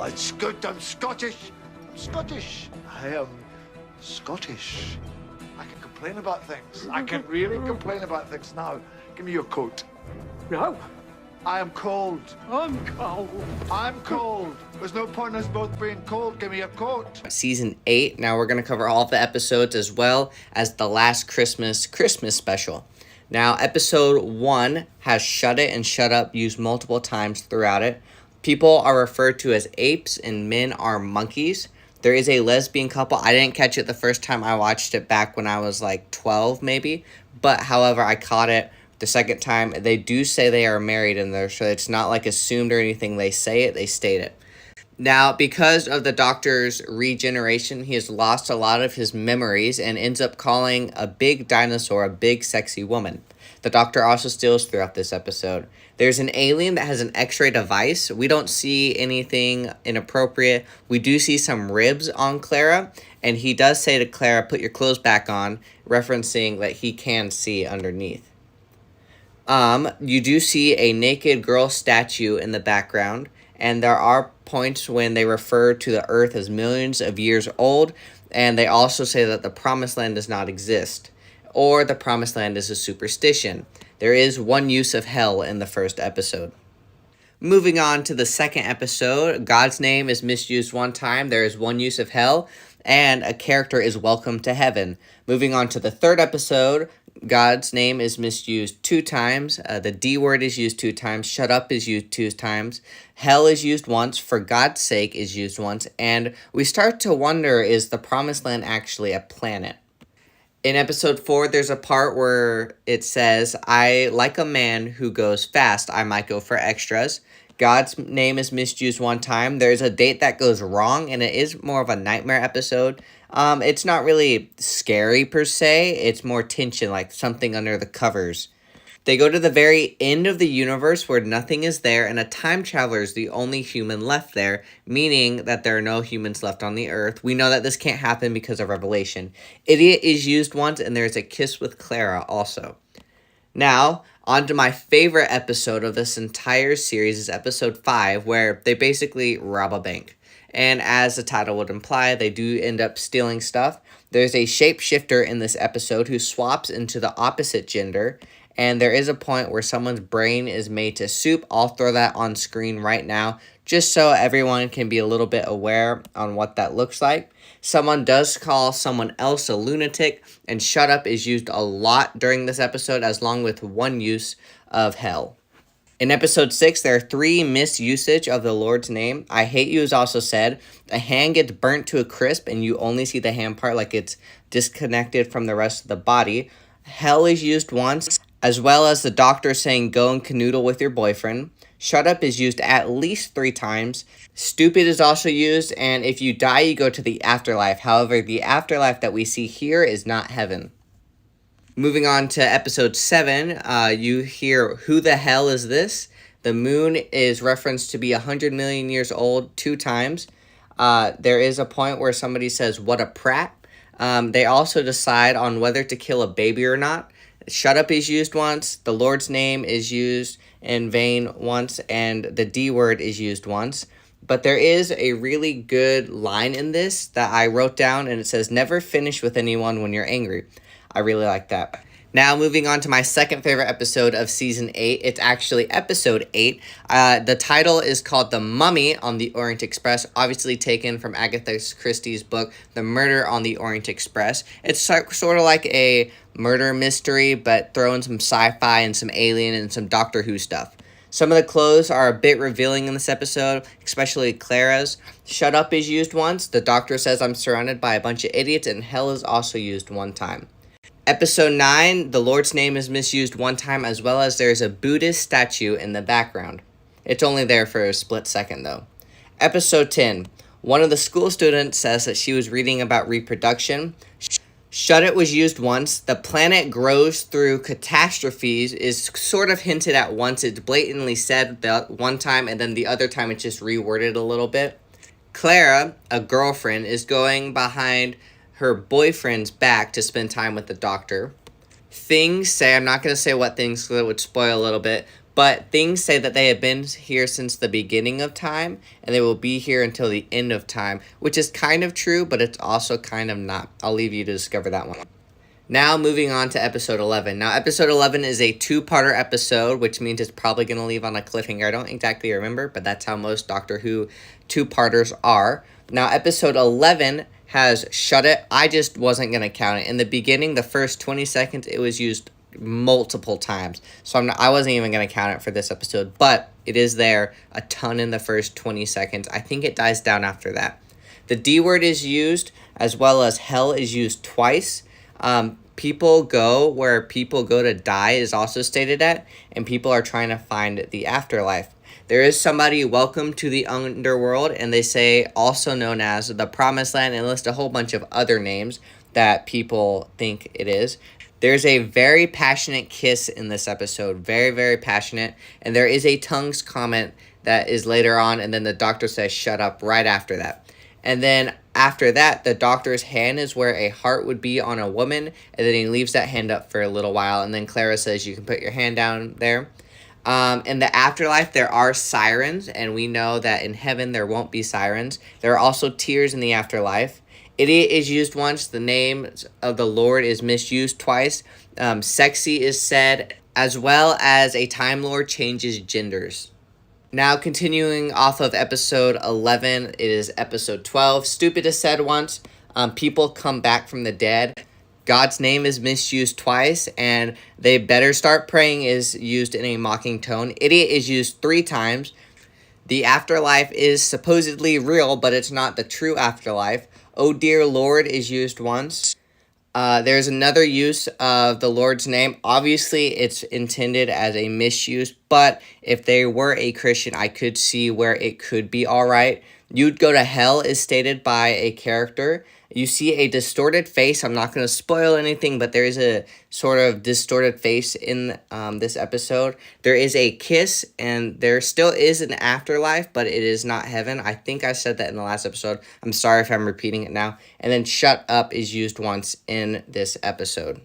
it's good. I'm Scottish. I'm Scottish. I am Scottish. I can complain about things. I can really complain about things. Now, give me your coat. No. I am cold. I'm cold. I'm cold. There's no point in us both being cold. Give me your coat. Season 8. Now we're going to cover all of the episodes as well as the last Christmas special. Now, episode 1 has Shut It and Shut Up used multiple times throughout it. People are referred to as apes and men are monkeys. There is a lesbian couple. I didn't catch it the first time I watched it back when I was 12 maybe. But however, I caught it the second time. They do say they are married in there, so it's not assumed or anything. They say it, they state it. Now, because of the Doctor's regeneration, he has lost a lot of his memories and ends up calling a big dinosaur a big sexy woman. the Doctor also steals throughout this episode. There's an alien that has an X-ray device. We don't see anything inappropriate. We do see some ribs on Clara, and he does say to Clara, put your clothes back on, referencing that he can see underneath. You do see a naked girl statue in the background, and there are points when they refer to the Earth as millions of years old, and they also say that the Promised Land does not exist, or the Promised Land is a superstition. There is one use of hell in the first episode. Moving on to the second episode, God's name is misused one time, there is one use of hell, and a character is welcome to heaven. Moving on to the third episode, God's name is misused 2 times, the D word is used 2 times, shut up is used 2 times, hell is used once, for God's sake is used once, and we start to wonder, is the Promised Land actually a planet? In episode 4, there's a part where it says, I, like a man who goes fast, I might go for extras. God's name is misused 1 time. There's a date that goes wrong, and it is more of a nightmare episode. It's not really scary per se. It's more tension, like something under the covers. They go to the very end of the universe where nothing is there, and a time traveler is the only human left there, meaning that there are no humans left on the Earth. We know that this can't happen because of Revelation. Idiot is used once, and there's a kiss with Clara also. Now, on to my favorite episode of this entire series is episode 5, where they basically rob a bank. And as the title would imply, they do end up stealing stuff. There's a shapeshifter in this episode who swaps into the opposite gender, and there is a point where someone's brain is made to soup. I'll throw that on screen right now, just so everyone can be a little bit aware on what that looks like. Someone does call someone else a lunatic, and shut up is used a lot during this episode, as long with one use of hell. In episode 6, there are 3 misusage of the Lord's name. I hate you is also said. A hand gets burnt to a crisp, and you only see the hand part like it's disconnected from the rest of the body. Hell is used once, as well as the Doctor saying go and canoodle with your boyfriend. Shut up is used at least 3 times. Stupid is also used, and if you die, you go to the afterlife. However, the afterlife that we see here is not heaven. Moving on to episode 7, you hear, who the hell is this? The moon is referenced to be 100 million years old 2 times. There is a point where somebody says, what a prat. They also decide on whether to kill a baby or not. Shut up is used once, the Lord's name is used in vain once, and the D word is used once. But there is a really good line in this that I wrote down, and it says, never finish with anyone when you're angry. I really like that. Now, moving on to my second favorite episode of Season 8. It's actually Episode 8. The title is called The Mummy on the Orient Express, obviously taken from Agatha Christie's book, The Murder on the Orient Express. It's sort of like a murder mystery, but throw in some sci-fi and some alien and some Doctor Who stuff. Some of the clothes are a bit revealing in this episode, especially Clara's. Shut up is used once. The Doctor says, I'm surrounded by a bunch of idiots, and hell is also used 1 time. Episode 9, the Lord's name is misused 1 time, as well as there's a Buddhist statue in the background. It's only there for a split second, though. Episode 10, one of the school students says that she was reading about reproduction. Shut it was used once. The planet grows through catastrophes is sort of hinted at once. It's blatantly said that 1 time, and then the other time it's just reworded a little bit. Clara, a girlfriend, is going behind her boyfriend's back to spend time with the Doctor. Things say, I'm not going to say what things, because it would spoil a little bit, but things say that they have been here since the beginning of time, and they will be here until the end of time, which is kind of true, but it's also kind of not. I'll leave you to discover that one. Now, moving on to episode 11. Now, episode 11 is a 2-parter episode, which means it's probably going to leave on a cliffhanger. I don't exactly remember, but that's how most Doctor Who 2-parters are. Now, episode 11 has Shut It. I just wasn't going to count it. In the beginning, the first 20 seconds, it was used multiple times. So I wasn't even going to count it for this episode. But it is there a ton in the first 20 seconds. I think it dies down after that. The D word is used, as well as hell is used twice. People go where people go to die is also stated at. And people are trying to find the afterlife. There is somebody, welcome to the underworld, and they say also known as the Promised Land, and list a whole bunch of other names that people think it is. There's a very passionate kiss in this episode. Very, very passionate. And there is a tongues comment that is later on, and then the doctor says, shut up, right after that. And then after that, the doctor's hand is where a heart would be on a woman, and then he leaves that hand up for a little while, and then Clara says, you can put your hand down there. In the afterlife, there are sirens, and we know that in heaven there won't be sirens. There are also tears in the afterlife. Idiot is used once. The name of the Lord is misused twice. Sexy is said, as well as a Time Lord changes genders. Now, continuing off of episode 11, it is episode 12. Stupid is said once. People come back from the dead. God's name is misused twice, and they better start praying is used in a mocking tone. Idiot is used 3 times. The afterlife is supposedly real, but it's not the true afterlife. Oh dear Lord is used once. There's another use of the Lord's name. Obviously, it's intended as a misuse, but if they were a Christian, I could see where it could be all right. You'd go to hell is stated by a character. You see a distorted face. I'm not going to spoil anything, but there is a sort of distorted face in this episode. There is a kiss, and there still is an afterlife, but it is not heaven. I think I said that in the last episode. I'm sorry if I'm repeating it now. And then shut up is used once in this episode.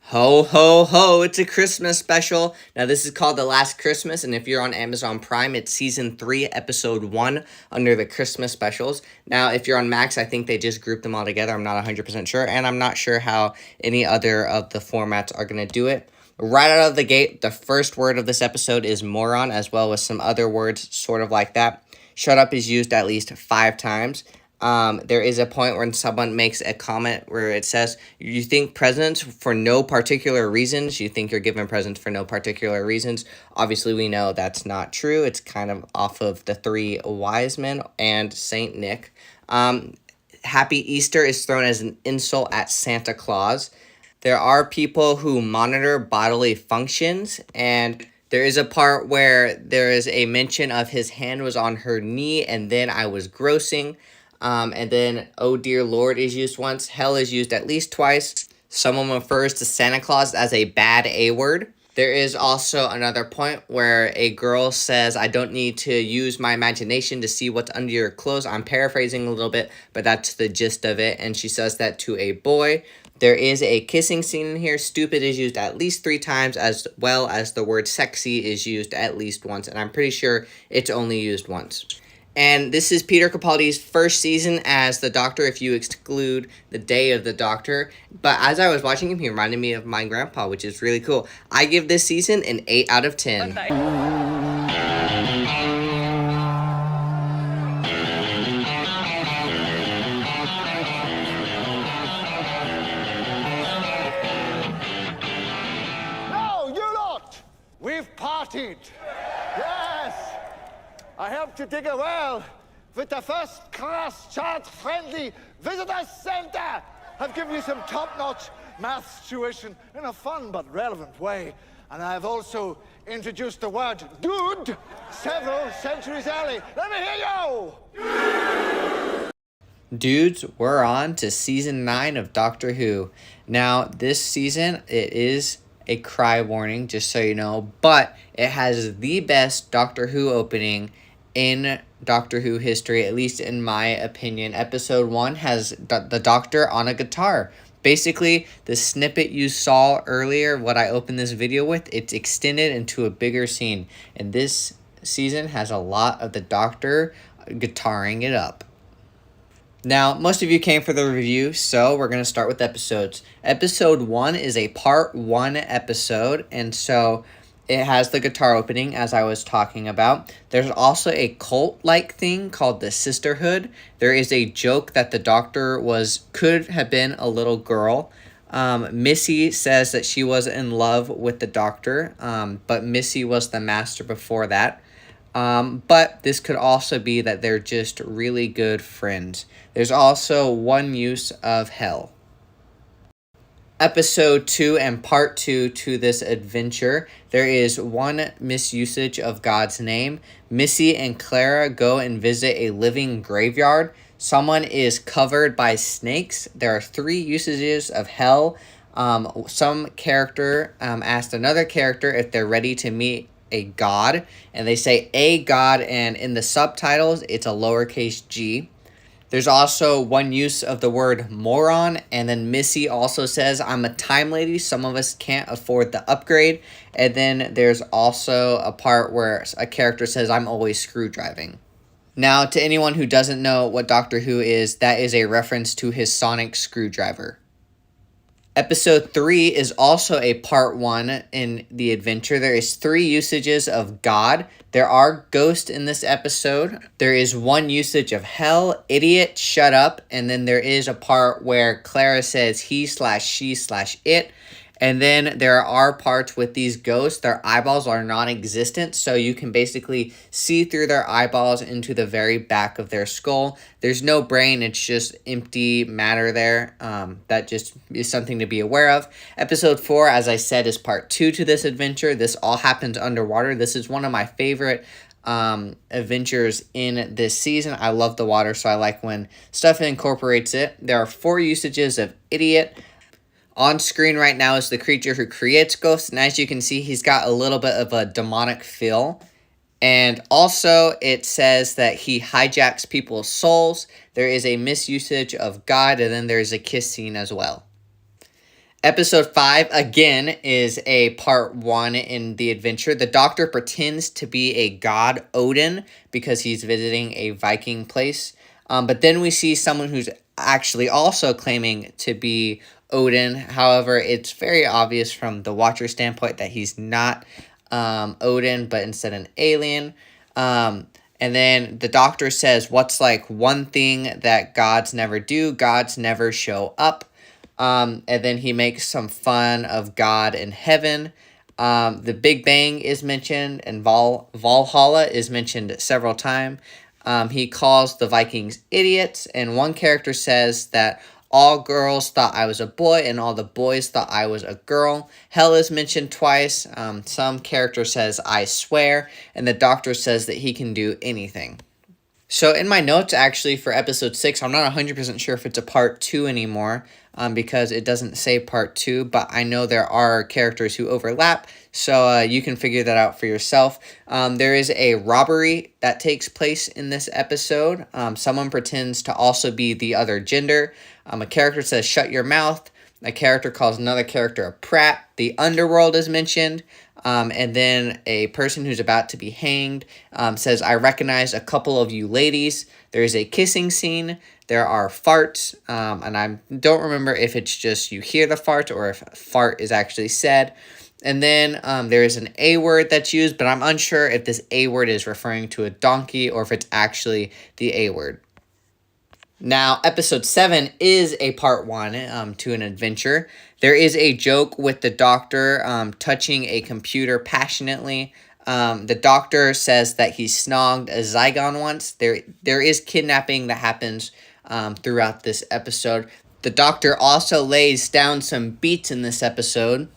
Ho, ho, ho, it's a Christmas special. Now, this is called The Last Christmas, and if you're on Amazon Prime, it's Season 3, Episode 1, under the Christmas specials. Now, if you're on Max, I think they just grouped them all together. I'm not 100% sure, and I'm not sure how any other of the formats are going to do it. Right out of the gate, the first word of this episode is moron, as well as some other words sort of like that. Shut up is used at least 5 times. There is a point when someone makes a comment where it says, you think presents for no particular reasons. You think you're given presents for no particular reasons. Obviously, we know that's not true. It's kind of off of the 3 wise men and Saint Nick. Happy Easter is thrown as an insult at Santa Claus. There are people who monitor bodily functions, and there is a part where there is a mention of his hand was on her knee, and then I was grossing. And then, oh dear Lord is used once. Hell is used at least twice. Someone refers to Santa Claus as a bad A word. There is also another point where a girl says, I don't need to use my imagination to see what's under your clothes. I'm paraphrasing a little bit, but that's the gist of it. And she says that to a boy. There is a kissing scene in here. Stupid is used at least 3 times, as well as the word sexy is used at least once. And I'm pretty sure it's only used once. And this is Peter Capaldi's first season as the Doctor, if you exclude the Day of the Doctor. But as I was watching him, he reminded me of my grandpa, which is really cool. I give this season an 8 out of 10. Now, you lot! We've partied. Yes! I helped you dig a well with the first-class, child-friendly visitor center. I've given you some top-notch maths tuition in a fun but relevant way. And I've also introduced the word dude several centuries early. Let me hear you! Dudes, we're on to season 9 of Doctor Who. Now, this season, it is a cry warning, just so you know, but it has the best Doctor Who opening in Doctor Who history, at least in my opinion. Episode 1 has the Doctor on a guitar. Basically, the snippet you saw earlier, what I opened this video with, it's extended into a bigger scene. And this season has a lot of the Doctor guitaring it up. Now, most of you came for the review, so we're going to start with episodes. Episode 1 is a part 1 episode, and so it has the guitar opening, as I was talking about. There's also a cult-like thing called the Sisterhood. There is a joke that the Doctor could have been a little girl. Missy says that she was in love with the Doctor, but Missy was the Master before that. But this could also be that they're just really good friends. There's also one use of hell. Episode 2 and part 2 to this adventure, there is one misusage of God's name. Missy and Clara go and visit a living graveyard. someone is covered by snakes. There are 3 usages of hell. Some character asked another character if they're ready to meet a god, and they say a god, and in the subtitles, it's a lowercase g. There's also one use of the word moron, and then Missy also says, I'm a time lady, some of us can't afford the upgrade. And then there's also a part where a character says, I'm always screw driving. Now, to anyone who doesn't know what Doctor Who is, that is a reference to his sonic screwdriver. Episode 3 is also a part 1 in the adventure. There is 3 usages of God. There are ghosts in this episode. There is 1 usage of hell, idiot, shut up, and then there is a part where Clara says he/she/it. And then there are parts with these ghosts, their eyeballs are non-existent, so you can basically see through their eyeballs into the very back of their skull. There's no brain, it's just empty matter there. That just is something to be aware of. Episode 4, as I said, is part 2 to this adventure. This all happens underwater. This is one of my favorite adventures in this season. I love the water, so I like when stuff incorporates it. There are 4 usages of idiot. On screen right now is the creature who creates ghosts, and as you can see, he's got a little bit of a demonic feel. And also, it says that he hijacks people's souls. There is a misusage of God, and then there's a kiss scene as well. Episode 5, again, is a part 1 in the adventure. The Doctor pretends to be a god, Odin, because he's visiting a Viking place. But then we see someone who's actually also claiming to be Odin. However, it's very obvious from the Watcher standpoint that he's not Odin, but instead an alien. And then the Doctor says, what's like one thing that gods never do? Gods never show up. And then he makes some fun of God in heaven. The Big Bang is mentioned, and Valhalla is mentioned several times. He calls the Vikings idiots, and one character says that all girls thought I was a boy, and all the boys thought I was a girl. Hell is mentioned twice. Some character says, I swear, and the Doctor says that he can do anything. So in my notes, actually, for episode 6, I'm not 100% sure if it's a part 2 anymore, because it doesn't say part 2, but I know there are characters who overlap, so you can figure that out for yourself. There is a robbery that takes place in this episode. Someone pretends to also be the other gender. A character says, shut your mouth. A character calls another character a prat. The underworld is mentioned. And then a person who's about to be hanged says, I recognize a couple of you ladies. There is a kissing scene. There are farts. And I don't remember if it's just you hear the fart or if fart is actually said. And then there is an A word that's used, but I'm unsure if this A word is referring to a donkey or if it's actually the A word. Now, episode 7 is a part 1 to an adventure. There is a joke with the Doctor touching a computer passionately. The Doctor says that he snogged a Zygon once. There is kidnapping that happens throughout this episode. The Doctor also lays down some beats in this episode.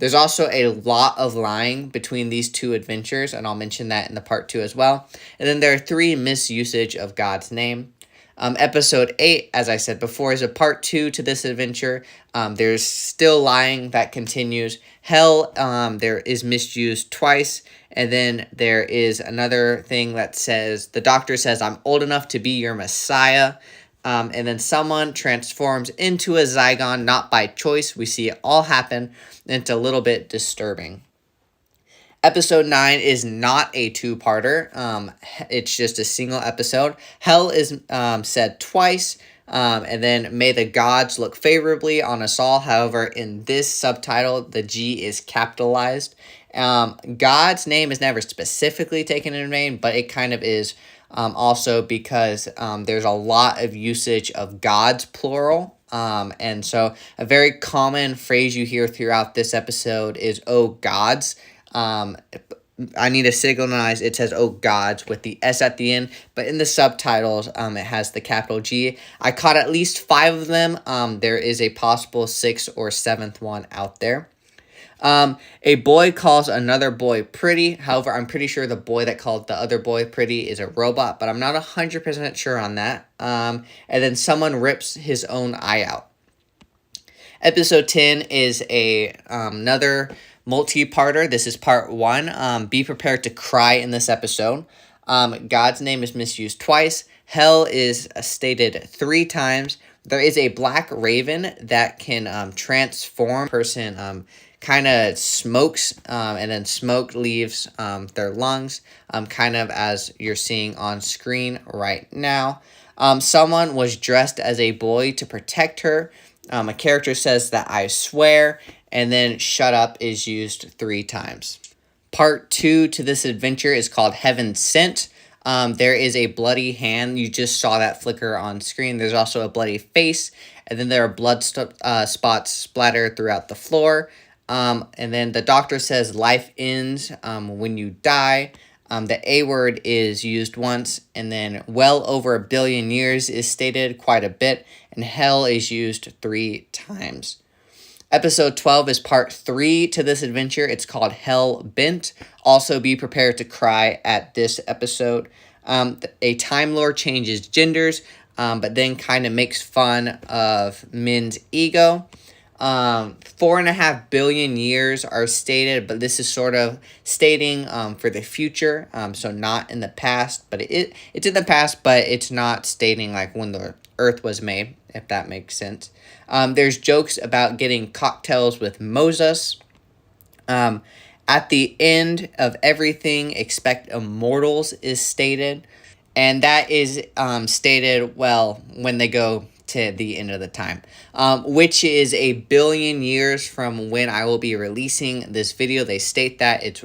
There's also a lot of lying between these 2 adventures, and I'll mention that in the part 2 as well. And then there are 3 misusage of God's name. Episode 8, as I said before, is a part 2 to this adventure. There's still lying that continues. Hell, there is misused twice. And then there is another thing that says, the Doctor says, I'm old enough to be your Messiah. And then someone transforms into a Zygon, not by choice. We see it all happen, and it's a little bit disturbing. Episode 9 is not a 2-parter. It's just a single episode. Hell is said twice, and then may the gods look favorably on us all. However, in this subtitle, the G is capitalized. God's name is never specifically taken in vain, but it kind of is also because there's a lot of usage of gods, plural. And so a very common phrase you hear throughout this episode is, oh, gods. I need to signalize it says "Oh Gods" with the S at the end, but in the subtitles, it has the capital G. I caught at least 5 of them. There is a possible 6th or 7th one out there. A boy calls another boy pretty. However, I'm pretty sure the boy that called the other boy pretty is a robot, but I'm not 100% sure on that. And then someone rips his own eye out. Episode 10 is another multi-parter. This is part 1. Be prepared to cry in this episode. God's name is misused twice. Hell is stated 3 times. There is a black raven that can transform. Person kind of smokes, and then smoke leaves their lungs, kind of as you're seeing on screen right now. Someone was dressed as a boy to protect her. A character says that I swear, and then shut up is used 3 times. Part 2 to this adventure is called Heaven Sent. There is a bloody hand. You just saw that flicker on screen. There's also a bloody face, and then there are blood spots splattered throughout the floor. And then the doctor says life ends when you die. The A word is used once, and then well over 1 billion years is stated quite a bit, and hell is used 3 times. Episode 12 is part 3 to this adventure. It's called Hell Bent. Also be prepared to cry at this episode. A Time Lord changes genders, but then kind of makes fun of men's ego. 4.5 billion years are stated, but this is sort of stating for the future, so not in the past, but it's in the past, but it's not stating like when the earth was made, if that makes sense. There's jokes about getting cocktails with Moses. At the end of everything, expect immortals is stated, and that is stated, well, when they go to the end of the time, which is 1 billion years from when I will be releasing this video. They state that it's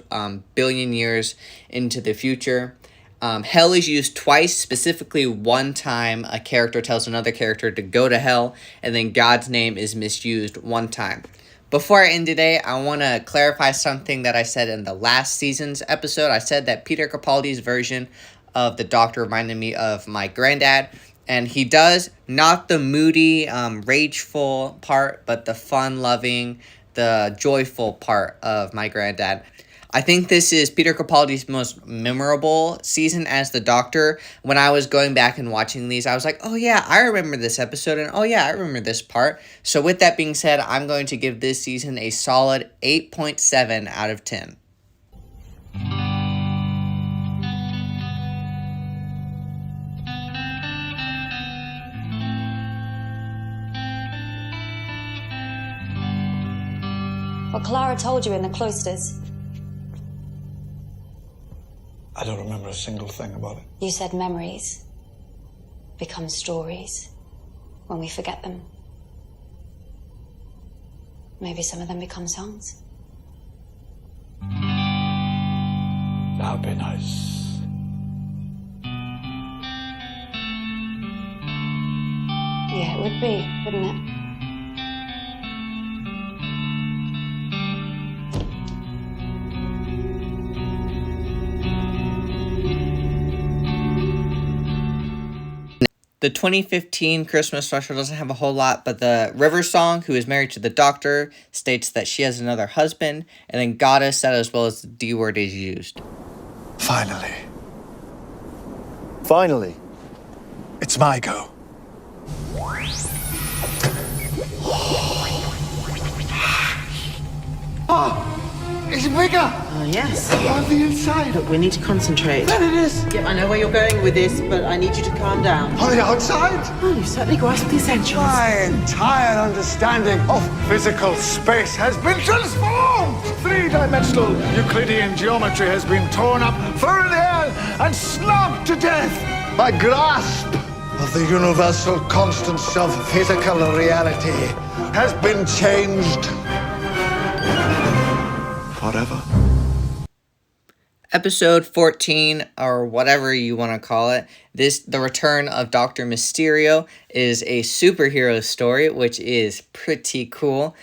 billion years into the future. Hell is used twice, specifically 1 time a character tells another character to go to hell, and then God's name is misused 1 time. Before I end today, I want to clarify something that I said in the last season's episode. I said that Peter Capaldi's version of the Doctor reminded me of my granddad. And he does, not the moody, rageful part, but the fun-loving, the joyful part of my granddad. I think this is Peter Capaldi's most memorable season as the Doctor. When I was going back and watching these, I was like, oh yeah, I remember this episode, and oh yeah, I remember this part. So with that being said, I'm going to give this season a solid 8.7 out of 10. What Clara told you in the cloisters. I don't remember a single thing about it. You said memories become stories when we forget them. Maybe some of them become songs. That would be nice. Yeah, it would be, wouldn't it? The 2015 Christmas special doesn't have a whole lot, but the River Song, who is married to the Doctor, states that she has another husband, and then Goddess, that as well as the D word is used. Finally. Finally. It's my go. Oh, it's bigger. Yes. On the inside. Look, we need to concentrate. There it is. Yep, I know where you're going with this, but I need you to calm down. On the outside? Oh, you certainly grasped the essentials. My entire understanding of physical space has been transformed. 3-dimensional Euclidean geometry has been torn up, thrown in the air, and snubbed to death. My grasp of the universal constants of physical reality has been changed forever. Episode 14, or whatever you want to call it, the return of Dr. Mysterio is a superhero story, which is pretty cool.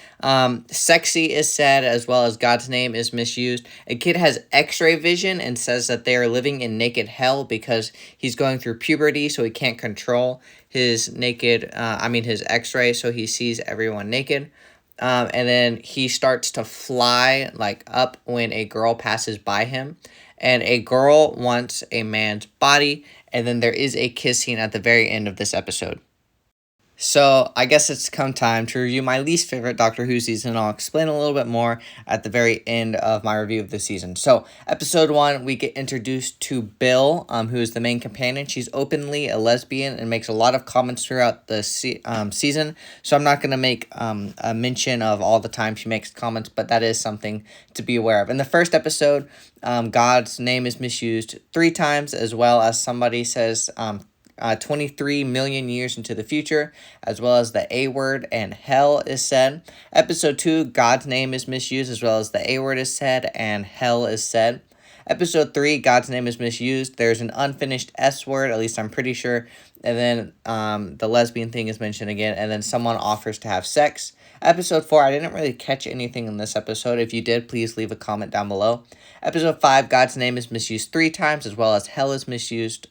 Sexy is said, as well as God's name is misused. A kid has x-ray vision and says that they are living in naked hell because he's going through puberty, so he can't control his his x-ray, so he sees everyone naked. And then he starts to fly like up when a girl passes by him, and a girl wants a man's body, and then there is a kiss scene at the very end of this episode. So I guess it's come time to review my least favorite Doctor Who season. I'll explain a little bit more at the very end of my review of the season. So episode 1, we get introduced to Bill, who is the main companion. She's openly a lesbian and makes a lot of comments throughout the season. So I'm not going to make a mention of all the time she makes comments, but that is something to be aware of. In the first episode, God's name is misused 3 times, as well as somebody says 23 million years into the future, as well as the A word and hell is said. Episode 2, God's name is misused, as well as the A word is said and hell is said. Episode 3, God's name is misused. There's an unfinished S word, at least I'm pretty sure. And then the lesbian thing is mentioned again, and then someone offers to have sex. Episode 4, I didn't really catch anything in this episode. If you did, please leave a comment down below. Episode 5, God's name is misused 3 times, as well as hell is misused,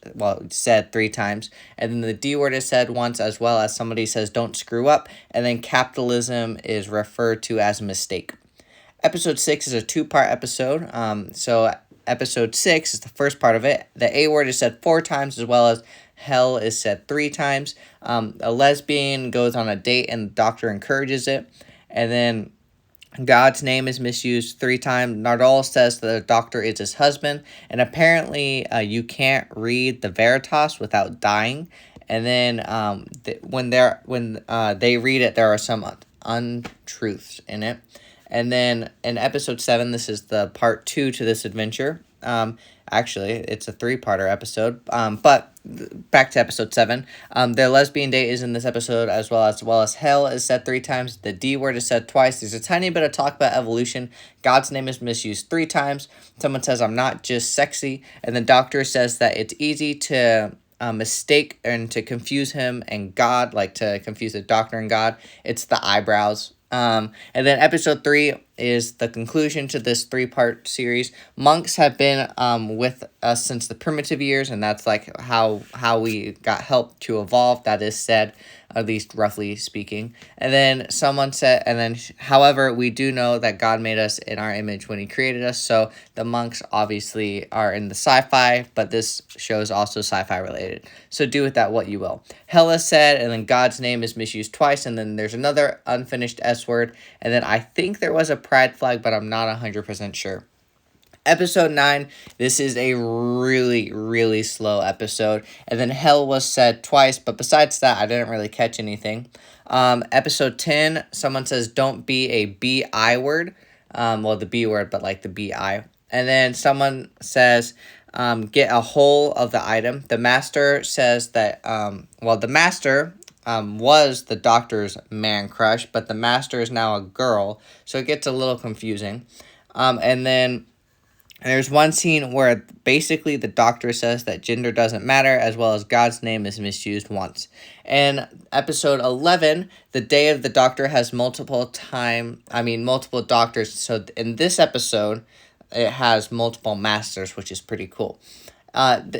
said 3 times. And then the D word is said once, as well as somebody says don't screw up. And then capitalism is referred to as a mistake. Episode 6 is a 2-part episode. So episode 6 is the first part of it. The A word is said 4 times, as well as hell is said 3 times. A lesbian goes on a date and the doctor encourages it. And then God's name is misused 3 times. Nardole says the doctor is his husband. And apparently you can't read the Veritas without dying. And then when they read it, there are some untruths in it. And then in episode 7, this is the part 2 to this adventure. Actually, it's a 3-parter episode. But back to episode 7. Their lesbian date is in this episode, as well as hell is said 3 times. The D word is said twice. There's a tiny bit of talk about evolution. God's name is misused 3 times. Someone says, I'm not just sexy. And the doctor says that it's easy to mistake and to confuse him and God, like to confuse the doctor and God. It's the eyebrows. And then episode 3 is the conclusion to this 3-part series. Monks have been with us since the primitive years, and that's like how we got help to evolve. That is said, at least roughly speaking. And then someone said, however, we do know that God made us in our image when he created us. So the monks obviously are in the sci-fi, but this show is also sci-fi related. So do with that what you will. Hell is said, and then God's name is misused twice, and then there's another unfinished S word, and then I think there was a pride flag, but I'm not 100% sure. Episode 9, this is a really, really slow episode. And then hell was said twice, but besides that, I didn't really catch anything. Episode 10, someone says, don't be a B-I word. The B word, but like the B-I. And then someone says, get a whole of the item. The master says that, the master was the doctor's man crush, but the master is now a girl, so it gets a little confusing. And then there's one scene where basically the doctor says that gender doesn't matter, as well as God's name is misused once. And episode 11, the day of the doctor has multiple doctors. So in this episode, it has multiple masters, which is pretty cool.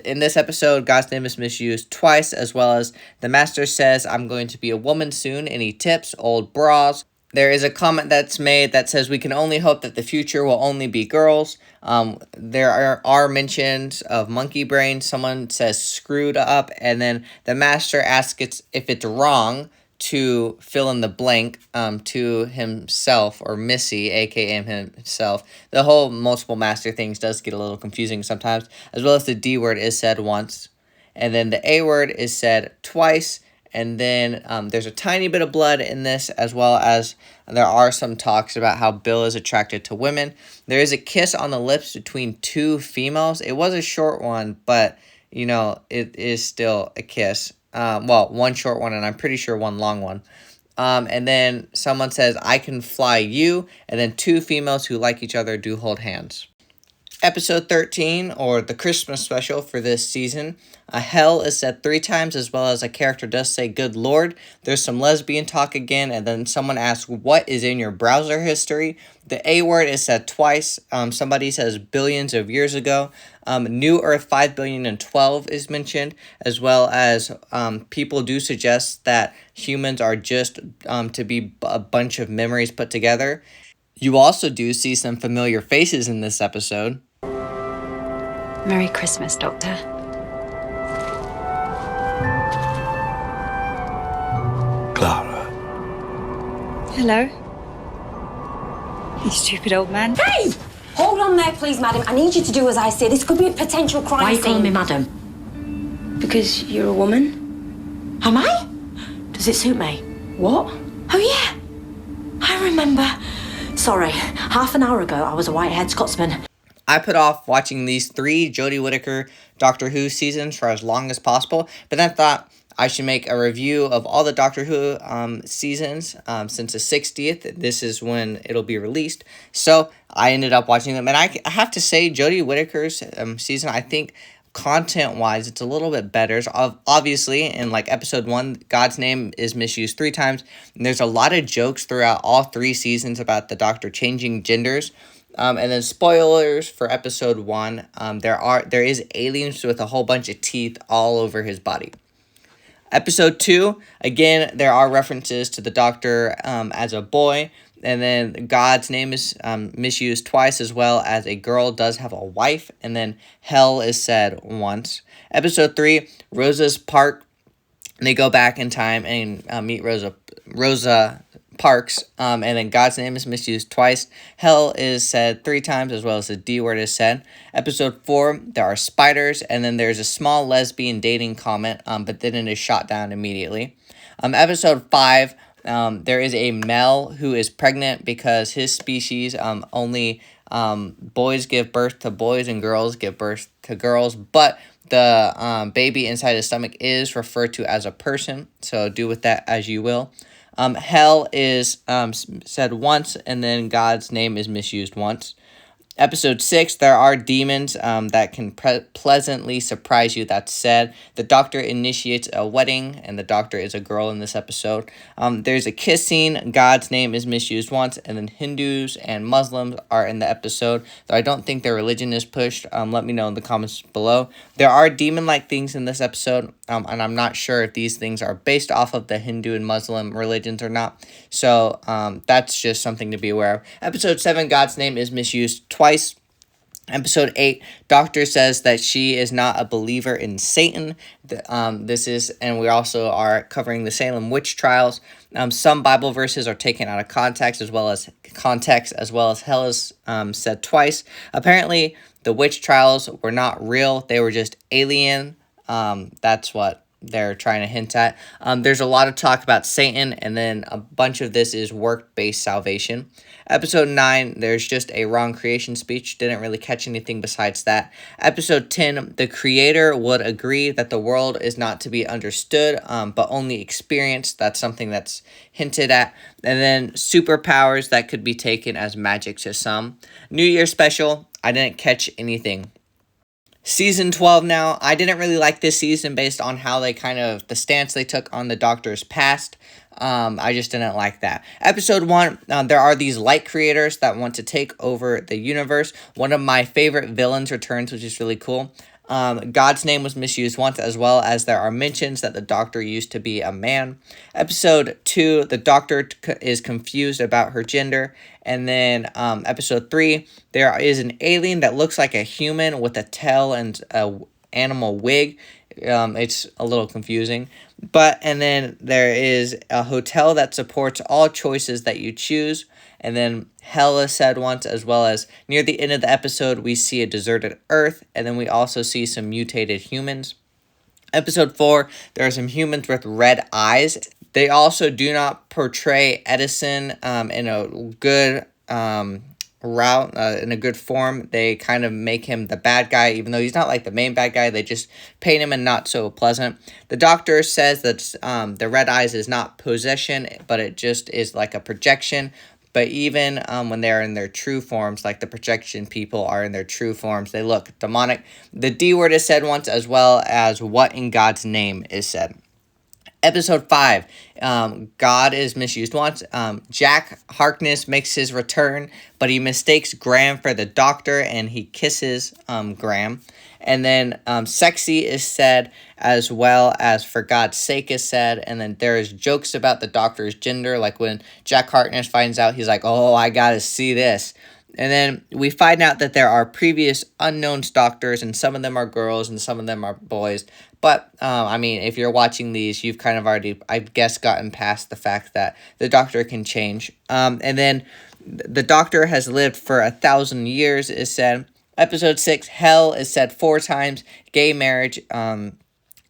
In this episode, God's name is misused twice, as well as the master says, I'm going to be a woman soon, and he tips old bras. There is a comment that's made that says we can only hope that the future will only be girls. There are mentions of monkey brain. Someone says screwed up, and then the master asks if it's wrong to fill in the blank to himself, or Missy, aka himself. The whole multiple master things does get a little confusing sometimes, as well as the D word is said once, and then the A word is said twice. And then there's a tiny bit of blood in this, as well as there are some talks about how Bill is attracted to women. There is a kiss on the lips between 2 females. It was a short one, but, it is still a kiss. One short one, and I'm pretty sure one long one. And then someone says, I can fly you, and then 2 females who like each other do hold hands. Episode 13, or the Christmas special for this season, hell is said 3 times, as well as a character does say good lord. There's some lesbian talk again, and then someone asks, what is in your browser history? The A word is said twice. Somebody says billions of years ago. New Earth 5,012,000,000 is mentioned, as well as people do suggest that humans are just to be a bunch of memories put together. You also do see some familiar faces in this episode. Merry Christmas, Doctor. Clara. Hello. You stupid old man. Hey! Hold on there, please, madam. I need you to do as I say. This could be a potential crime Why are you scene. calling me madam? Because you're a woman? Am I? Does it suit me? What? Oh, yeah. I remember. Sorry. Half an hour ago, I was a white-haired Scotsman. I put off watching these 3 Jodie Whittaker Doctor Who seasons for as long as possible, but then thought I should make a review of all the Doctor Who seasons since the 60th. This is when it'll be released. So I ended up watching them, and I have to say, Jodie Whittaker's season, I think content-wise, it's a little bit better. So obviously, in like episode 1, God's name is misused 3 times, and there's a lot of jokes throughout all 3 seasons about the Doctor changing genders. And then spoilers for episode 1, there is aliens with a whole bunch of teeth all over his body. Episode 2, again, there are references to the Doctor as a boy, and then God's name is misused twice, as well as a girl does have a wife, and then hell is said once. Episode 3, Rosa's Park, they go back in time and meet Rosa Parks, and then God's name is misused twice. Hell is said 3 times, as well as the D word is said. Episode 4, there are spiders, and then there's a small lesbian dating comment, but then it is shot down immediately. Episode 5, there is a male who is pregnant because his species only boys give birth to boys and girls give birth to girls, but the baby inside his stomach is referred to as a person, so do with that as you will. Hell is said once, and then God's name is misused once. Episode 6, there are demons that can pleasantly surprise you. That's said. The Doctor initiates a wedding, and the Doctor is a girl in this episode. There's a kiss scene. God's name is misused once, and then Hindus and Muslims are in the episode. Though I don't think their religion is pushed. Let me know in the comments below. There are demon-like things in this episode, and I'm not sure if these things are based off of the Hindu and Muslim religions or not. So that's just something to be aware of. Episode 7, God's name is misused twice. Episode 8, Doctor says that she is not a believer in Satan. And we also are covering the Salem witch trials. Some Bible verses are taken out of context, as well as hell is said twice. Apparently, the witch trials were not real; they were just alien. That's what they're trying to hint at. There's a lot of talk about Satan, and then a bunch of this is work-based salvation. Episode 9, there's just a wrong creation speech. Didn't really catch anything besides that. Episode 10, the creator would agree that the world is not to be understood, but only experienced. That's something that's hinted at. And then superpowers that could be taken as magic to some. New Year special, I didn't catch anything. Season 12 now. I didn't really like this season based on how the stance they took on the Doctor's past. I just didn't like that. Episode 1, there are these light creators that want to take over the universe. One of my favorite villains returns, which is really cool. God's name was misused once, as well as there are mentions that the Doctor used to be a man. Episode 2, the Doctor is confused about her gender. And then episode 3, there is an alien that looks like a human with a tail and a animal wig. It's a little confusing. And then there is a hotel that supports all choices that you choose. And then hell is said once, as well as near the end of the episode, we see a deserted Earth. And then we also see some mutated humans. Episode 4, there are some humans with red eyes. They also do not portray Edison in a good route, in a good form. They kind of make him the bad guy, even though he's not like the main bad guy. They just paint him in not so pleasant. The Doctor says that the red eyes is not possession, but it just is like a projection. but even when they're in their true forms, like the projection people are in their true forms, they look demonic. The D word is said once, as well as what in God's name is said. Episode 5, God is misused once. Jack Harkness makes his return, but he mistakes Graham for the doctor, and he kisses Graham. And then sexy is said, as well as for God's sake is said. And then there is jokes about the doctor's gender, like when Jack Harkness finds out, he's like, oh, I gotta see this. And then we find out that there are previous unknown doctors, and some of them are girls and some of them are boys. But, I mean, if you're watching these, you've kind of already, I guess, gotten past the fact that the doctor can change. And then the doctor has lived for 1,000 years, is said. Episode 6, hell is said 4 times. Gay marriage,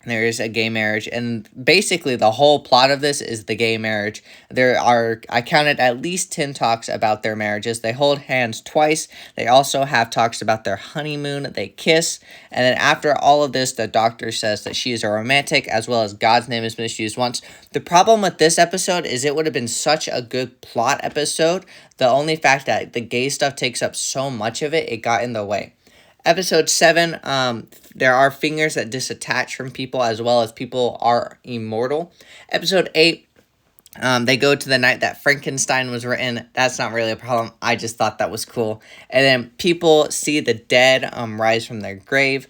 there is a gay marriage, and basically the whole plot of this is the gay marriage. There are, I counted at least 10 talks about their marriages. They hold hands twice. They also have talks about their honeymoon. They kiss, and then after all of this, the doctor says that she is a romantic, as well as God's name is misused once. The problem with this episode is it would have been such a good plot episode. The only fact that the gay stuff takes up so much of it, it got in the way. Episode 7, there are fingers that disattach from people, as well as people are immortal. Episode 8, they go to the night that Frankenstein was written. That's not really a problem. I just thought that was cool. And then people see the dead rise from their grave.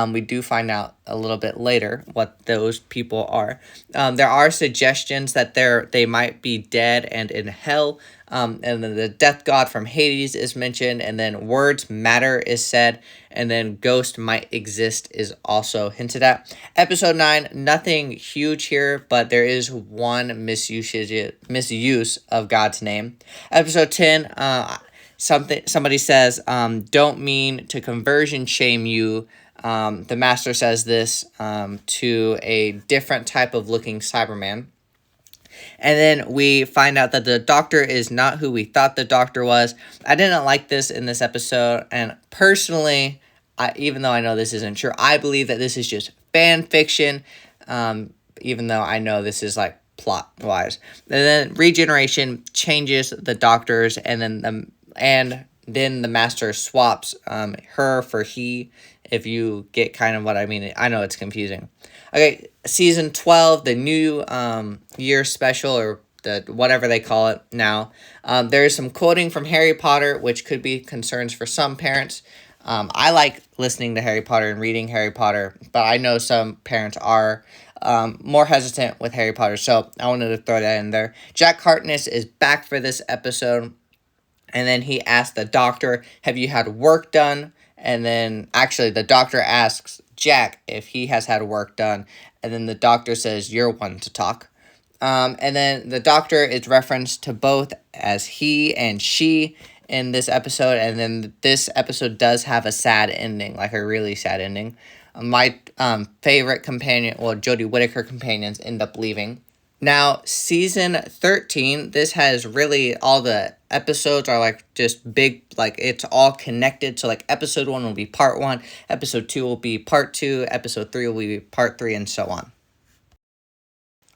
We do find out a little bit later what those people are. There are suggestions that they might be dead and in hell. And then the death god from Hades is mentioned, and then words matter is said, and then ghost might exist is also hinted at. Episode 9, nothing huge here, but there is one misuse of God's name. Episode 10, somebody says, don't mean to conversion shame you. The master says this to a different type of looking Cyberman. And then we find out that the doctor is not who we thought the doctor was. I didn't like this in this episode. And personally, even though I know this isn't true, I believe that this is just fan fiction. Even though I know this is like plot wise. And then regeneration changes the doctors, and then the master swaps her for he. If you get kind of what I mean. I know it's confusing. Okay, season 12, the new year special, or the whatever they call it now. There is some quoting from Harry Potter, which could be concerns for some parents. I like listening to Harry Potter and reading Harry Potter, but I know some parents are more hesitant with Harry Potter, so I wanted to throw that in there. Jack Harkness is back for this episode, and then he asked the doctor, have you had work done? And then, actually, the doctor asks Jack if he has had work done. And then the doctor says, you're one to talk. And then the doctor is referenced to both as he and she in this episode. And then this episode does have a sad ending, like a really sad ending. My favorite companion, well, Jodie Whittaker companions end up leaving. Now, season 13, this has really, all the episodes are like just big, like it's all connected. So like episode 1 will be part 1, episode 2 will be part 2, episode 3 will be part 3, and so on.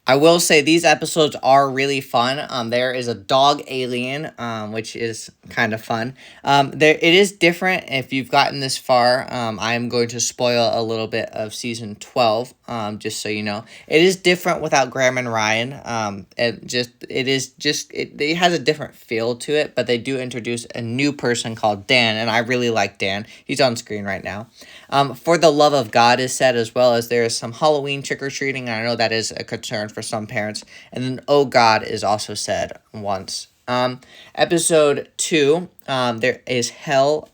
I will say these episodes are really fun. There is a dog alien, which is kind of fun. It is different if you've gotten this far. I am going to spoil a little bit of season 12, just so you know. It is different without Graham and Ryan. It has a different feel to it, but they do introduce a new person called Dan, and I really like Dan. He's on screen right now. For the love of God is said, as well as there is some Halloween trick-or-treating, and I know that is a concern for some parents. And then oh God is also said once. Episode 2, there is hell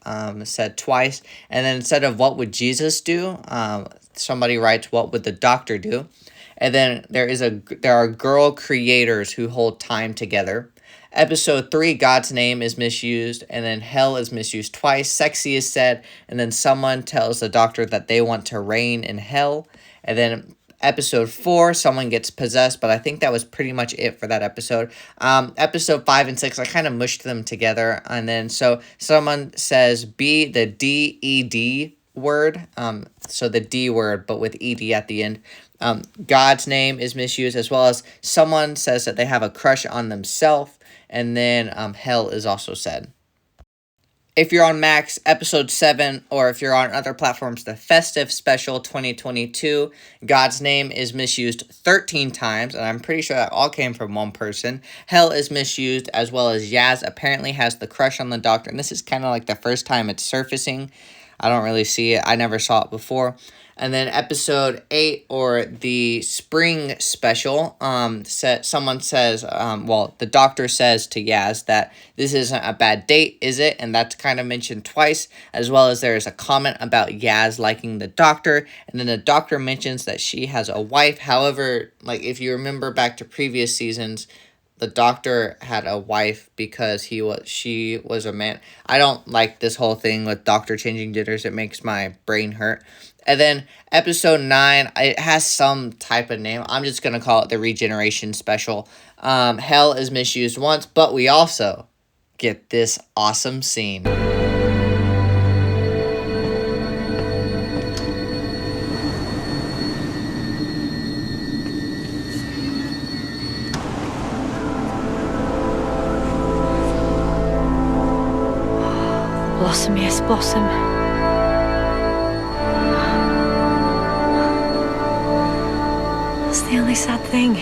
said twice, and then instead of what would Jesus do, somebody writes what would the doctor do. And then there are girl creators who hold time together. Episode 3, God's name is misused, and then hell is misused twice. Sexy is said, and then someone tells the doctor that they want to reign in hell. And then episode 4, someone gets possessed, but I think that was pretty much it for that episode. Episode 5 and 6, I kind of mushed them together. And then so someone says be the D-E-D word, so the D word, but with ED at the end. God's name is misused, as well as someone says that they have a crush on themselves. and then hell is also said. If you're on Max, episode 7, or if you're on other platforms, the Festive Special 2022, God's name is misused 13 times, and I'm pretty sure that all came from one person. Hell is misused, as well as Yaz apparently has the crush on the Doctor, and this is kind of like the first time it's surfacing. I don't really see it. I never saw it before. And then episode 8, or the spring special, someone says, the Doctor says to Yaz that this isn't a bad date, is it? And that's kind of mentioned twice, as well as there is a comment about Yaz liking the Doctor, and then the Doctor mentions that she has a wife. However, like, if you remember back to previous seasons, the Doctor had a wife because she was a man. I don't like this whole thing with Doctor changing genders. It makes my brain hurt. And then episode 9, it has some type of name. I'm just going to call it the Regeneration Special. Hell is misused once, but we also get this awesome scene. Blossom, yes, blossom. That's the only sad thing.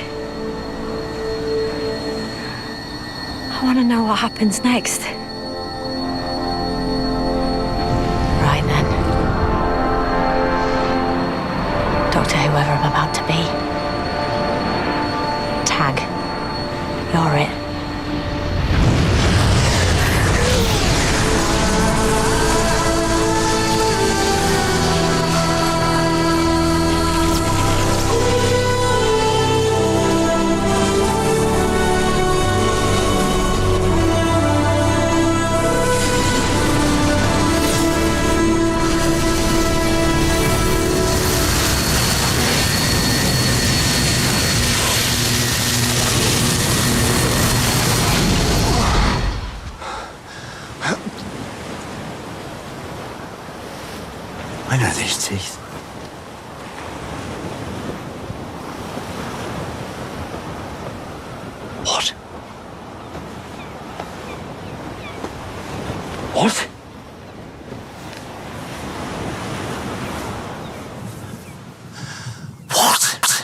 I want to know what happens next. Right then. Doctor, whoever I'm about to be. Tag. You're it. I know these teeth.